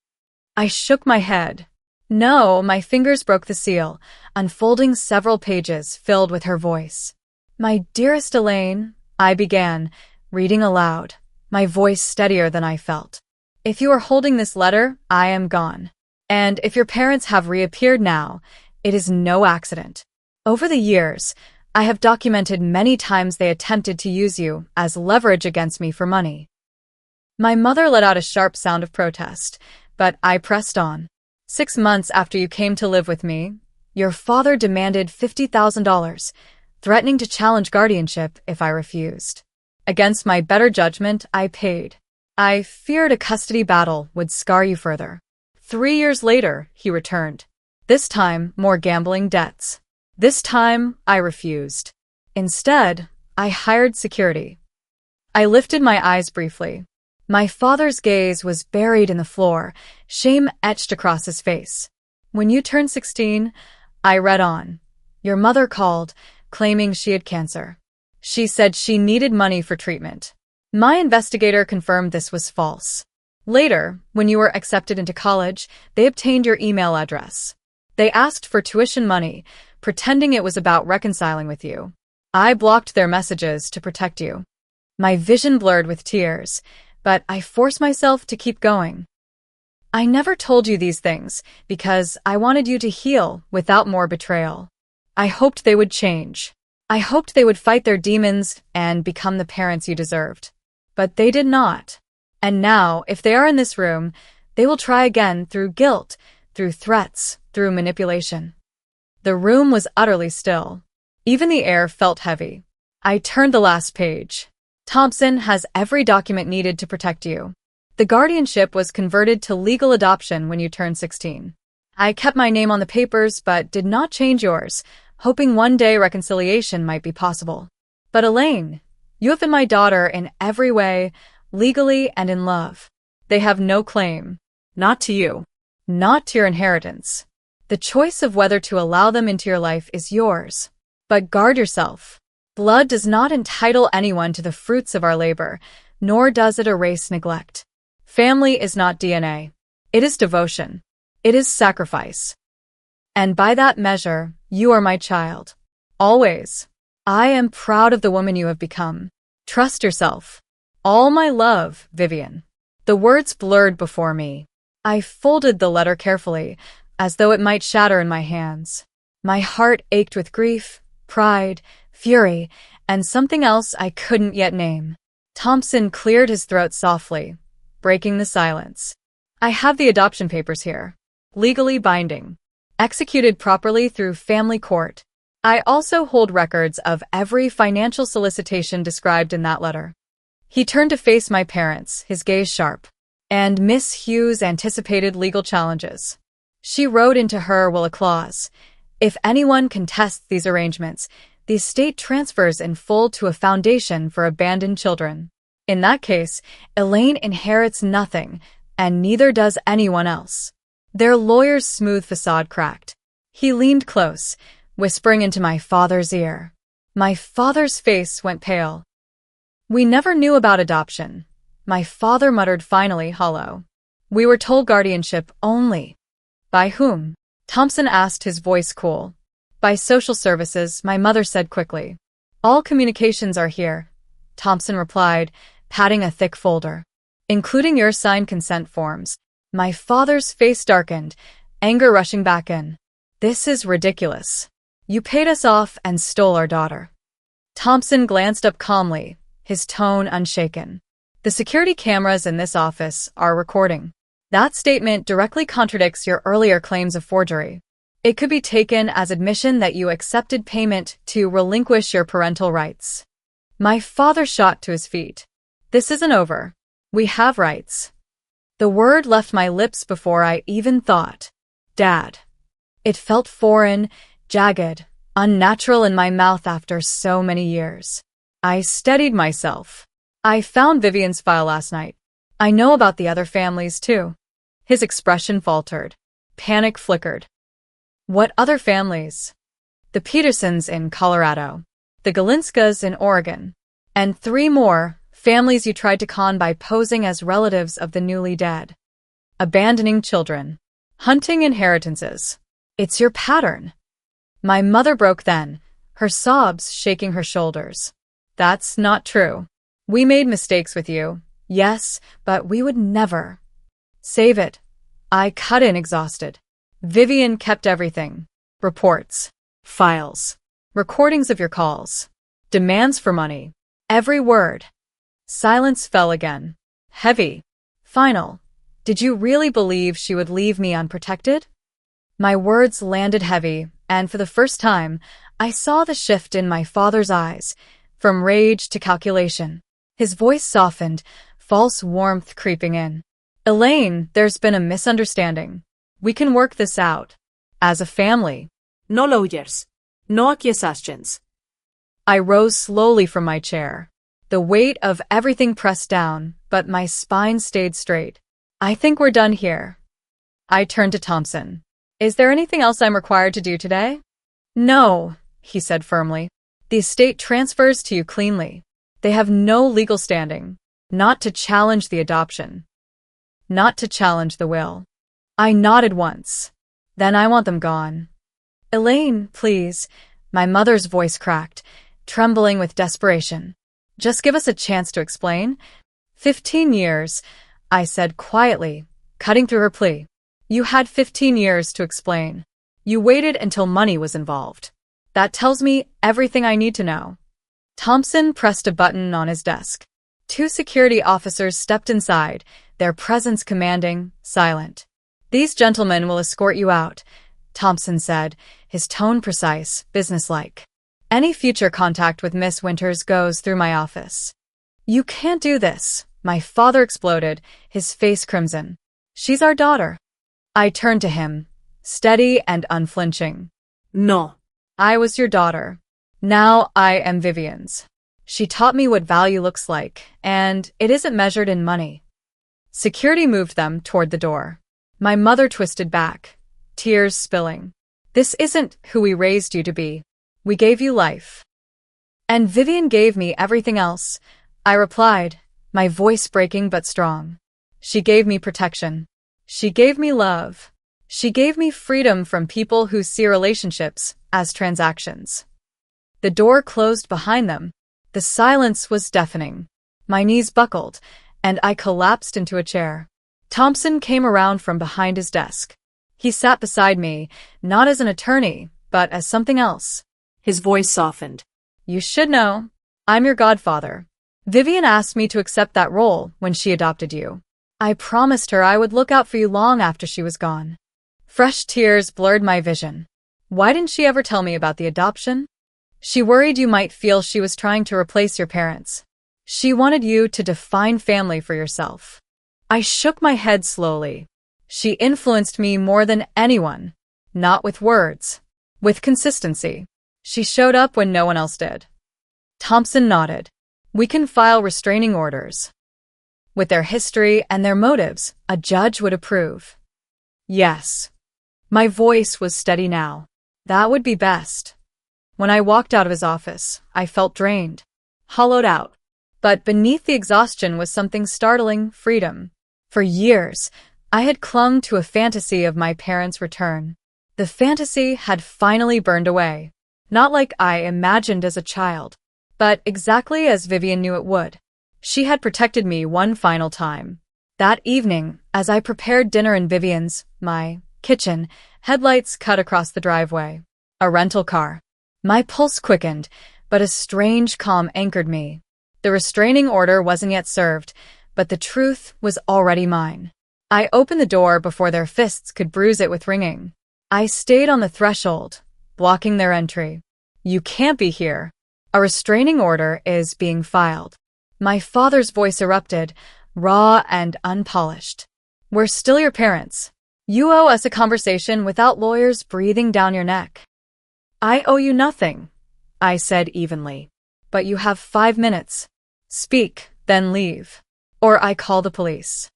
I shook my head. No, my fingers broke the seal, unfolding several pages filled with her voice. "My dearest Elaine," I began, reading aloud, my voice steadier than I felt. "If you are holding this letter, I am gone. And if your parents have reappeared now, it is no accident. Over the years, I have documented many times they attempted to use you as leverage against me for money. My mother let out a sharp sound of protest, but I pressed on. 6 months after you came to live with me, your father demanded $50,000, threatening to challenge guardianship if I refused. Against my better judgment, I paid. I feared a custody battle would scar you further. 3 years later, he returned. This time, more gambling debts. This time, I refused. Instead, I hired security. I lifted my eyes briefly. My father's gaze was buried in the floor, shame etched across his face. When you turned 16, I read on. Your mother called, claiming she had cancer. She said she needed money for treatment. My investigator confirmed this was false. Later, when you were accepted into college, they obtained your email address. They asked for tuition money, pretending it was about reconciling with you. I blocked their messages to protect you. My vision blurred with tears, but I forced myself to keep going. I never told you these things because I wanted you to heal without more betrayal. I hoped they would change. I hoped they would fight their demons and become the parents you deserved. But they did not. And now, if they are in this room, they will try again through guilt, through threats, through manipulation. The room was utterly still. Even the air felt heavy. I turned the last page. Thompson has every document needed to protect you. The guardianship was converted to legal adoption when you turned 16. I kept my name on the papers but did not change yours, hoping one day reconciliation might be possible. But Elaine, you have been my daughter in every way, legally and in love. They have no claim. Not to you. Not to your inheritance. The choice of whether to allow them into your life is yours. But guard yourself. Blood does not entitle anyone to the fruits of our labor, nor does it erase neglect. Family is not DNA. It is devotion. It is sacrifice. And by that measure, you are my child. Always. I am proud of the woman you have become. Trust yourself. All my love, Vivien. The words blurred before me. I folded the letter carefully, as though it might shatter in my hands. My heart ached with grief, pride, fury, and something else I couldn't yet name. Thompson cleared his throat softly, breaking the silence. I have the adoption papers here. Legally binding. Executed properly through family court. I also hold records of every financial solicitation described in that letter. He turned to face my parents, his gaze sharp. And Miss Hughes anticipated legal challenges. She wrote into her will a clause. If anyone contests these arrangements, the estate transfers in full to a foundation for abandoned children. In that case, Elaine inherits nothing, and neither does anyone else. Their lawyer's smooth facade cracked. He leaned close, whispering into my father's ear. My father's face went pale. We never knew about adoption. My father muttered finally, hollow. We were told guardianship only. By whom? Thompson asked, his voice cool. By social services, my mother said quickly. All communications are here, Thompson replied, patting a thick folder. Including your signed consent forms. My father's face darkened, anger rushing back in. This is ridiculous. You paid us off and stole our daughter. Thompson glanced up calmly, his tone unshaken. The security cameras in this office are recording. That statement directly contradicts your earlier claims of forgery. It could be taken as admission that you accepted payment to relinquish your parental rights. My father shot to his feet. This isn't over. We have rights. The word left my lips before I even thought. Dad. It felt foreign, jagged, unnatural in my mouth after so many years. I steadied myself. I found Vivien's file last night. I know about the other families too. His expression faltered. Panic flickered. What other families? The Petersons in Colorado. The Galinskas in Oregon. And 3 more, families you tried to con by posing as relatives of the newly dead. Abandoning children. Hunting inheritances. It's your pattern. My mother broke then, her sobs shaking her shoulders. That's not true. We made mistakes with you, yes, but we would never. Save it. I cut in exhausted. Vivien kept everything. Reports. Files. recordings of your calls, demands for money. Every word. Silence fell again. Heavy. Final. Did you really believe she would leave me unprotected? My words landed heavy, and for the first time, I saw the shift in my father's eyes, from rage to calculation. His voice softened, false warmth creeping in. Elaine, there's been a misunderstanding. We can work this out. As a family. No lawyers. No accusations. I rose slowly from my chair. The weight of everything pressed down, but my spine stayed straight. I think we're done here. I turned to Thompson. Is there anything else I'm required to do today? No, he said firmly. The estate transfers to you cleanly. They have no legal standing. Not to challenge the adoption. Not to challenge the will. I nodded once. Then I want them gone. Elaine, please. My mother's voice cracked, trembling with desperation. Just give us a chance to explain. 15 years, I said quietly, cutting through her plea. You had 15 years to explain. You waited until money was involved. That tells me everything I need to know. Thompson pressed a button on his desk. 2 security officers stepped inside, their presence commanding, silent. These gentlemen will escort you out, Thompson said, his tone precise, businesslike. Any future contact with Miss Winters goes through my office. You can't do this, my father exploded, his face crimson. She's our daughter. I turned to him, steady and unflinching. No. I was your daughter. Now I am Vivien's. She taught me what value looks like, and it isn't measured in money. Security moved them toward the door. My mother twisted back, tears spilling. This isn't who we raised you to be. We gave you life. And Vivien gave me everything else, I replied, my voice breaking but strong. She gave me protection. She gave me love. She gave me freedom from people who see relationships as transactions. The door closed behind them. The silence was deafening. My knees buckled, and I collapsed into a chair. Thompson came around from behind his desk. He sat beside me, not as an attorney, but as something else. His voice softened. You should know. I'm your godfather. Vivien asked me to accept that role when she adopted you. I promised her I would look out for you long after she was gone. Fresh tears blurred my vision. Why didn't she ever tell me about the adoption? She worried you might feel she was trying to replace your parents. She wanted you to define family for yourself. I shook my head slowly. She influenced me more than anyone. Not with words. With consistency. She showed up when no one else did. Thompson nodded. We can file restraining orders. With their history and their motives, a judge would approve. Yes. My voice was steady now. That would be best. When I walked out of his office, I felt drained, hollowed out. But beneath the exhaustion was something startling: freedom. For years, I had clung to a fantasy of my parents' return. The fantasy had finally burned away. Not like I imagined as a child, but exactly as Vivien knew it would. She had protected me one final time. That evening, as I prepared dinner in Vivien's, my kitchen, headlights cut across the driveway. A rental car. My pulse quickened, but a strange calm anchored me. The restraining order wasn't yet served, but the truth was already mine. I opened the door before their fists could bruise it with ringing. I stayed on the threshold, blocking their entry. You can't be here. A restraining order is being filed. My father's voice erupted, raw and unpolished. We're still your parents. You owe us a conversation without lawyers breathing down your neck. I owe you nothing, I said evenly. But you have 5 minutes. Speak, then leave. Or I call the police.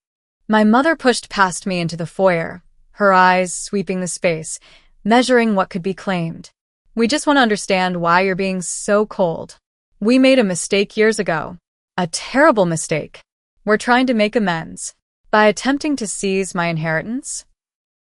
My mother pushed past me into the foyer, her eyes sweeping the space, measuring what could be claimed. We just want to understand why you're being so cold. We made a mistake years ago. A terrible mistake. We're trying to make amends. By attempting to seize my inheritance?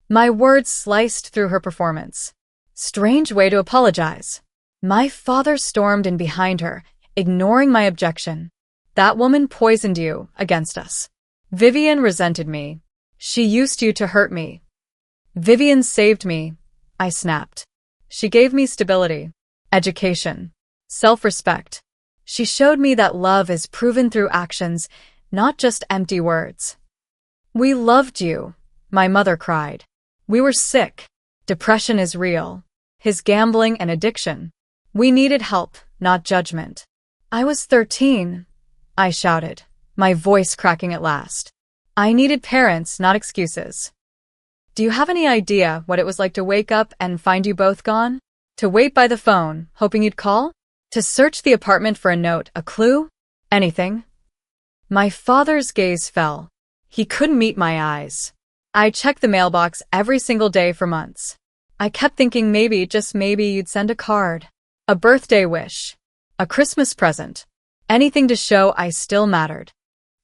My words sliced through her performance. Strange way to apologize. My father stormed in behind her, ignoring my objection. That woman poisoned you against us. Vivien resented me. She used you to hurt me. Vivien saved me, I snapped. She gave me stability. education, self-respect. She showed me that love is proven through actions, not just empty words. We loved you, my mother cried. We were sick. Depression is real. His gambling and addiction. We needed help, not judgment. I was 13, I shouted, my voice cracking at last. I needed parents, not excuses. Do you have any idea what it was like to wake up and find you both gone? To wait by the phone, hoping you'd call? To search the apartment for a note, a clue? Anything? My father's gaze fell. He couldn't meet my eyes. I checked the mailbox every single day for months. I kept thinking maybe, just maybe, you'd send a card, a birthday wish, a Christmas present, anything to show I still mattered.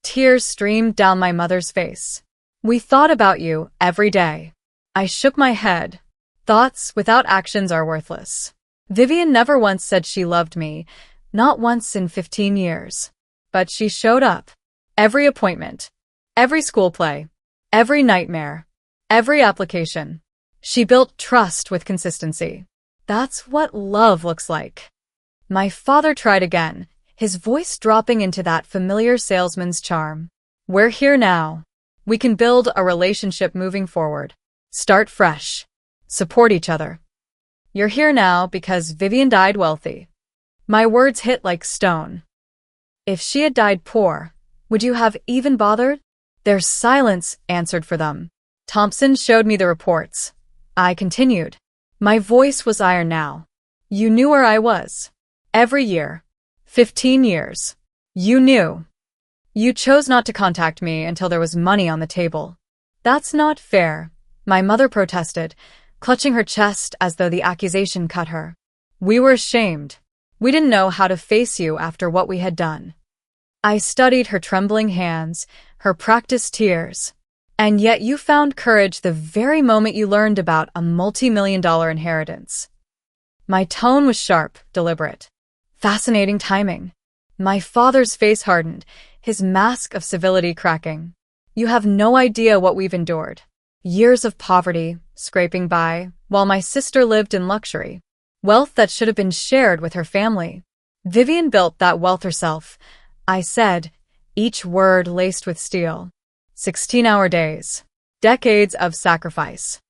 Tears streamed down my mother's face. We thought about you every day. I shook my head. Thoughts without actions are worthless. Vivien never once said she loved me, not once in 15 years. But she showed up. Every appointment, every school play, every nightmare, every application. She built trust with consistency. That's what love looks like. My father tried again, his voice dropping into that familiar salesman's charm. We're here now. We can build a relationship moving forward. Start fresh. Support each other. You're here now because Vivien died wealthy. My words hit like stone. If she had died poor, would you have even bothered? Their silence answered for them. Thompson showed me the reports. I continued. My voice was iron now. You knew where I was. Every year. 15 years. You knew. You chose not to contact me until there was money on the table. That's not fair, my mother protested, clutching her chest as though the accusation cut her. We were ashamed. We didn't know how to face you after what we had done. I studied her trembling hands, her practiced tears. And yet you found courage the very moment you learned about a multi-million-dollar inheritance. My tone was sharp, deliberate. Fascinating timing. My father's face hardened, his mask of civility cracking. You have no idea what we've endured. Years of poverty, scraping by, while my sister lived in luxury. Wealth that should have been shared with her family. Vivien built that wealth herself, I said, each word laced with steel. 16-hour days. Decades of sacrifice.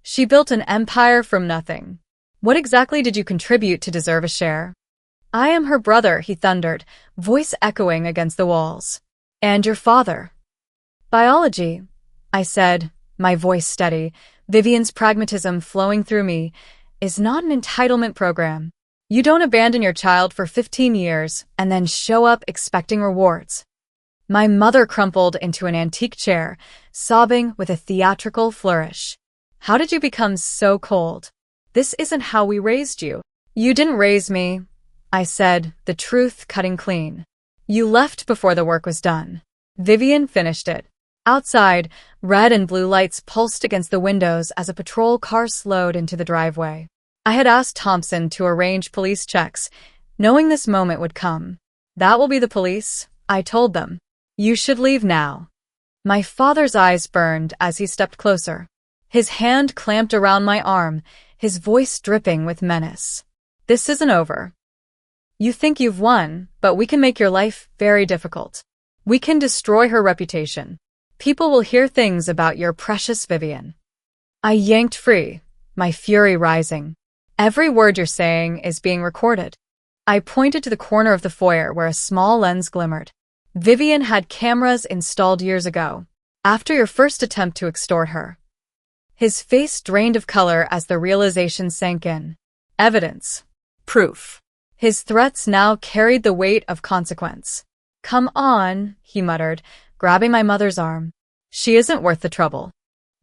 She built an empire from nothing. What exactly did you contribute to deserve a share? I am her brother, he thundered, voice echoing against the walls. And your father? Biology, I said, my voice steady, Vivien's pragmatism flowing through me, is not an entitlement program. You don't abandon your child for 15 years and then show up expecting rewards. My mother crumpled into an antique chair, sobbing with a theatrical flourish. How did you become so cold? This isn't how we raised you. You didn't raise me, I said, the truth cutting clean. You left before the work was done. Vivien finished it. Outside, red and blue lights pulsed against the windows as a patrol car slowed into the driveway. I had asked Thompson to arrange police checks, knowing this moment would come. That will be the police, I told them. You should leave now. My father's eyes burned as he stepped closer. His hand clamped around my arm, his voice dripping with menace. This isn't over. You think you've won, but we can make your life very difficult. We can destroy her reputation. People will hear things about your precious Vivien. I yanked free, my fury rising. Every word you're saying is being recorded. I pointed to the corner of the foyer where a small lens glimmered. Vivien had cameras installed years ago, after your first attempt to extort her. His face drained of color as the realization sank in. Evidence. Proof. His threats now carried the weight of consequence. Come on, he muttered, grabbing my mother's arm. She isn't worth the trouble.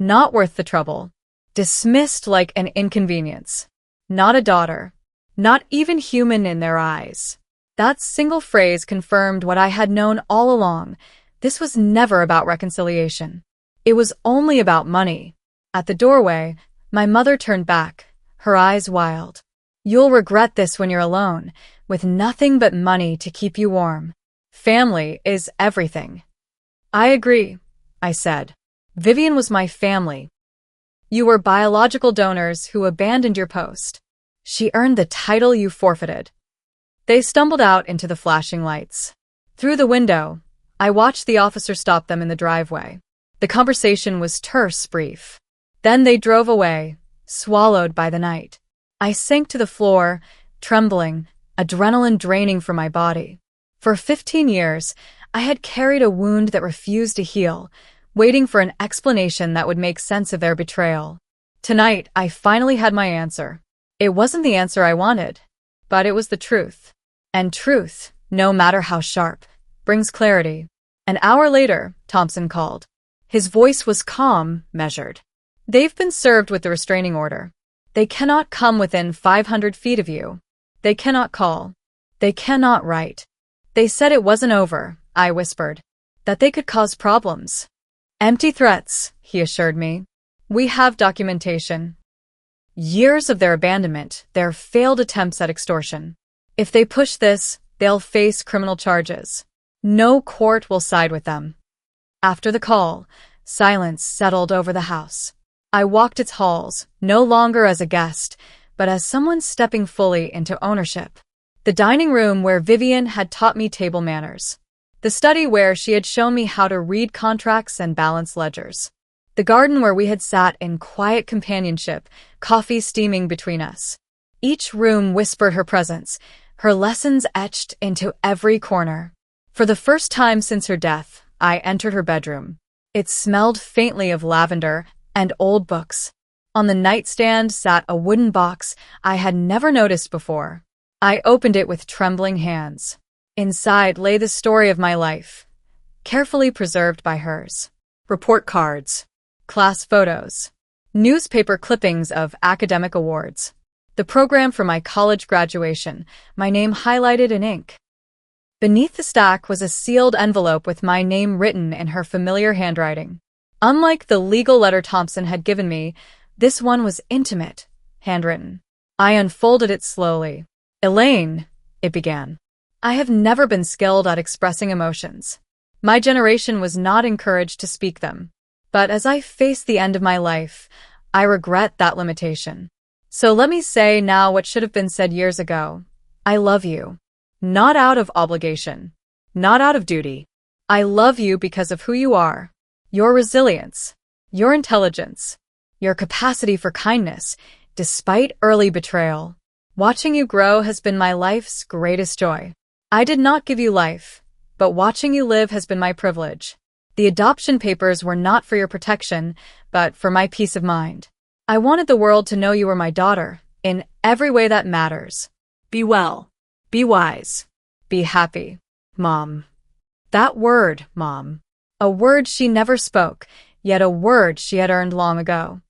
Not worth the trouble. Dismissed like an inconvenience. Not a daughter. Not even human in their eyes. That single phrase confirmed what I had known all along. This was never about reconciliation. It was only about money. At the doorway, my mother turned back, her eyes wild. You'll regret this when you're alone, with nothing but money to keep you warm. Family is everything. I agree, I said. Vivien was my family. You were biological donors who abandoned your post. She earned the title you forfeited. They stumbled out into the flashing lights. Through the window, I watched the officer stop them in the driveway. The conversation was terse, brief. Then they drove away, swallowed by the night. I sank to the floor, trembling, adrenaline draining from my body. For 15 years, I had carried a wound that refused to heal, waiting for an explanation that would make sense of their betrayal. Tonight, I finally had my answer. It wasn't the answer I wanted, but it was the truth. And truth, no matter how sharp, brings clarity. An hour later, Thompson called. His voice was calm, measured. They've been served with the restraining order. They cannot come within 500 feet of you. They cannot call. They cannot write. They said it wasn't over, I whispered. That they could cause problems. Empty threats, he assured me. We have documentation. Years of their abandonment, their failed attempts at extortion. If they push this, they'll face criminal charges. No court will side with them. After the call, silence settled over the house. I walked its halls, no longer as a guest, but as someone stepping fully into ownership. The dining room where Vivien had taught me table manners. The study where she had shown me how to read contracts and balance ledgers. The garden where we had sat in quiet companionship, coffee steaming between us. Each room whispered her presence, her lessons etched into every corner. For the first time since her death, I entered her bedroom. It smelled faintly of lavender and old books. On the nightstand sat a wooden box I had never noticed before. I opened it with trembling hands. Inside lay the story of my life, carefully preserved by hers. Report cards, class photos, newspaper clippings of academic awards, the program for my college graduation, my name highlighted in ink. Beneath the stack was a sealed envelope with my name written in her familiar handwriting. Unlike the legal letter Thompson had given me, this one was intimate, handwritten. I unfolded it slowly. Elaine, it began. I have never been skilled at expressing emotions. My generation was not encouraged to speak them. But as I face the end of my life, I regret that limitation. So let me say now what should have been said years ago. I love you. Not out of obligation. Not out of duty. I love you because of who you are. Your resilience. Your intelligence. Your capacity for kindness, despite early betrayal. Watching you grow has been my life's greatest joy. I did not give you life, but watching you live has been my privilege. The adoption papers were not for your protection, but for my peace of mind. I wanted the world to know you were my daughter, in every way that matters. Be well. Be wise. Be happy, Mom. That word, Mom. A word she never spoke, yet a word she had earned long ago.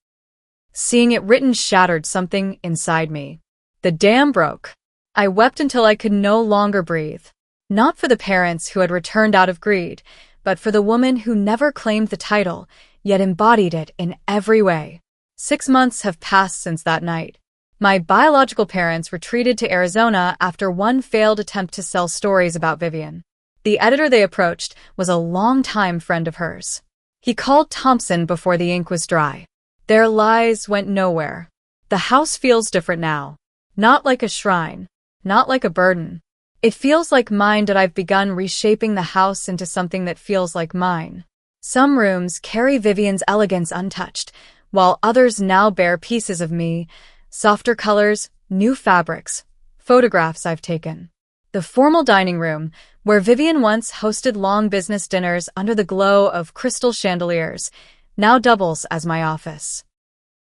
Seeing it written shattered something inside me. The dam broke. I wept until I could no longer breathe. Not for the parents who had returned out of greed, but for the woman who never claimed the title, yet embodied it in every way. 6 months have passed since that night. My biological parents retreated to Arizona after one failed attempt to sell stories about Vivien. The editor they approached was a longtime friend of hers. He called Thompson before the ink was dry. Their lies went nowhere. The house feels different now. Not like a shrine. Not like a burden. It feels like mine that I've begun reshaping the house into something that feels like mine. Some rooms carry Vivien's elegance untouched, while others now bear pieces of me, softer colors, new fabrics, photographs I've taken. The formal dining room, where Vivien once hosted long business dinners under the glow of crystal chandeliers, now doubles as my office.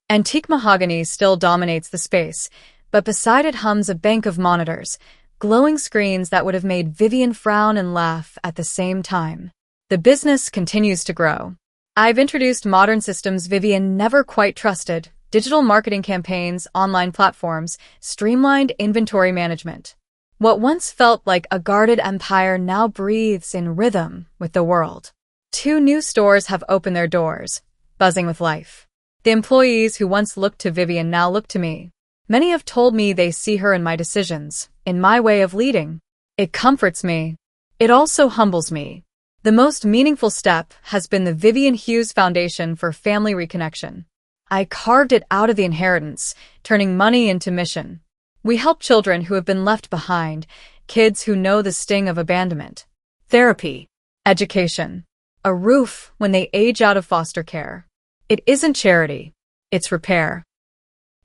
Antique mahogany still dominates the space, but beside it hums a bank of monitors, glowing screens that would have made Vivien frown and laugh at the same time. The business continues to grow. I've introduced modern systems Vivien never quite trusted, digital marketing campaigns, online platforms, streamlined inventory management. What once felt like a guarded empire now breathes in rhythm with the world. 2 new stores have opened their doors, buzzing with life. The employees who once looked to Vivien now look to me. Many have told me they see her in my decisions, in my way of leading. It comforts me. It also humbles me. The most meaningful step has been the Vivien Hughes Foundation for Family Reconnection. I carved it out of the inheritance, turning money into mission, We help children who have been left behind, kids who know the sting of abandonment. Therapy. Education. A roof when they age out of foster care. It isn't charity. It's repair.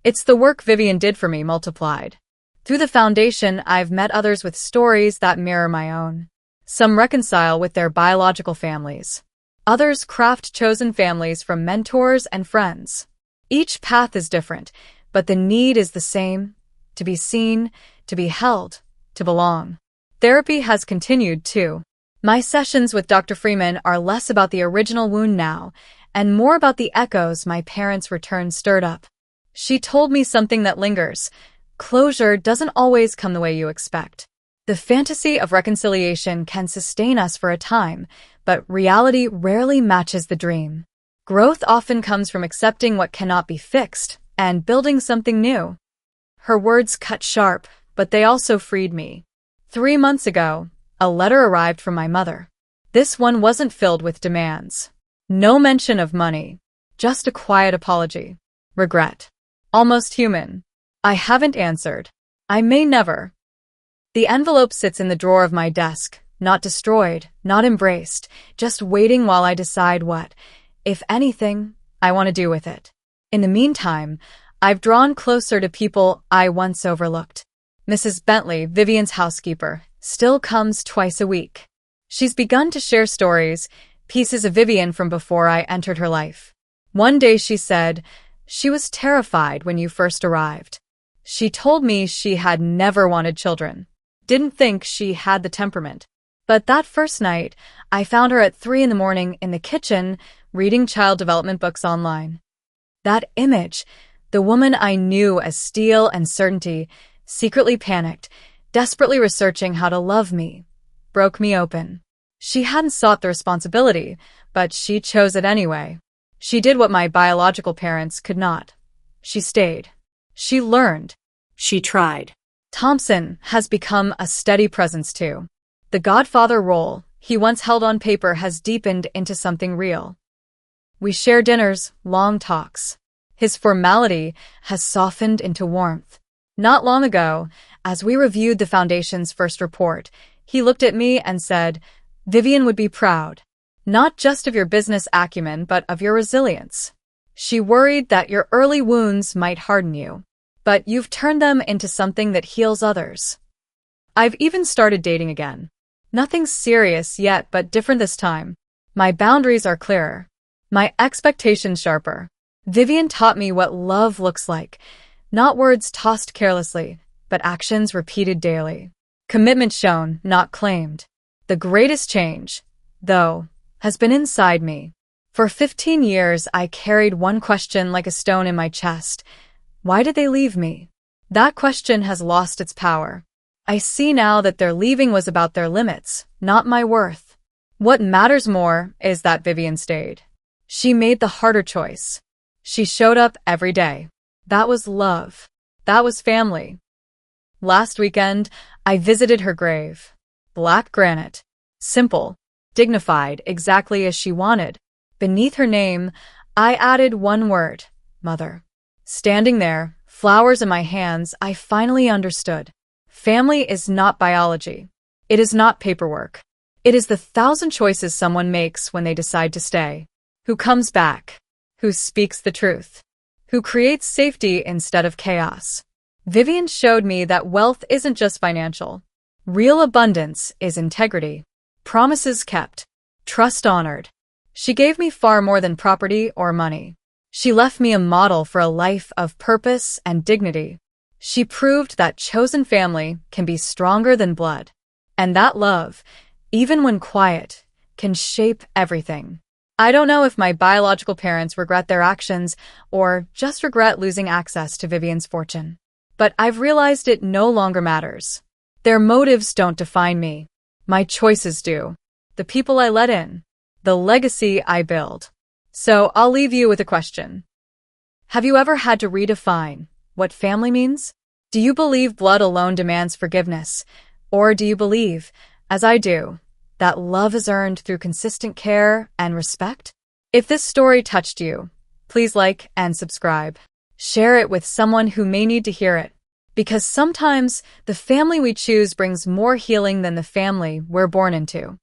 It's the work Vivien did for me multiplied. Through the foundation, I've met others with stories that mirror my own. Some reconcile with their biological families. Others craft chosen families from mentors and friends. Each path is different, but the need is the same: to be seen, to be held, to belong. Therapy has continued, too. My sessions with Dr. Freeman are less about the original wound now, and more about the echoes my parents' return stirred up. She told me something that lingers. Closure doesn't always come the way you expect. The fantasy of reconciliation can sustain us for a time, but reality rarely matches the dream. Growth often comes from accepting what cannot be fixed and building something new. Her words cut sharp, but they also freed me. 3 months ago, a letter arrived from my mother. This one wasn't filled with demands. No mention of money. Just a quiet apology. Regret. Almost human. I haven't answered. I may never. The envelope sits in the drawer of my desk, not destroyed, not embraced, just waiting while I decide what, if anything, I want to do with it. In the meantime, I've drawn closer to people I once overlooked. Mrs. Bentley, Vivien's housekeeper, still comes twice a week. She's begun to share stories, pieces of Vivien from before I entered her life. One day she said, "She was terrified when you first arrived. She told me she had never wanted children. Didn't think she had the temperament. But that first night, I found her at 3 a.m. in the kitchen, reading child development books online. That image, the woman I knew as steel and certainty, secretly panicked, desperately researching how to love me, broke me open. She hadn't sought the responsibility, but she chose it anyway. She did what my biological parents could not. She stayed. She learned. She tried. Thompson has become a steady presence too. The godfather role he once held on paper has deepened into something real. We share dinners, long talks. His formality has softened into warmth. Not long ago, as we reviewed the Foundation's first report, he looked at me and said, "Vivien would be proud, not just of your business acumen, but of your resilience. She worried that your early wounds might harden you, but you've turned them into something that heals others." I've even started dating again. Nothing serious yet, but different this time. My boundaries are clearer. My expectations sharper. Vivien taught me what love looks like. Not words tossed carelessly, but actions repeated daily. Commitment shown, not claimed. The greatest change, though, has been inside me. For 15 years, I carried one question like a stone in my chest. Why did they leave me? That question has lost its power. I see now that their leaving was about their limits, not my worth. What matters more is that Vivien stayed. She made the harder choice. She showed up every day. That was love. That was family. Last weekend, I visited her grave. Black granite. Simple. Dignified, exactly as she wanted. Beneath her name, I added one word: Mother. Standing there, flowers in my hands, I finally understood. Family is not biology. It is not paperwork. It is the 1,000 choices someone makes when they decide to stay. Who comes back? Who speaks the truth? Who creates safety instead of chaos? Vivien showed me that wealth isn't just financial. Real abundance is integrity. Promises kept. Trust honored. She gave me far more than property or money. She left me a model for a life of purpose and dignity. She proved that chosen family can be stronger than blood. And that love, even when quiet, can shape everything. I don't know if my biological parents regret their actions or just regret losing access to Vivien's fortune. But I've realized it no longer matters. Their motives don't define me. My choices do. The people I let in. The legacy I build. So I'll leave you with a question. Have you ever had to redefine what family means? Do you believe blood alone demands forgiveness? Or do you believe, as I do, that love is earned through consistent care and respect? If this story touched you, please like and subscribe. Share it with someone who may need to hear it. Because sometimes the family we choose brings more healing than the family we're born into.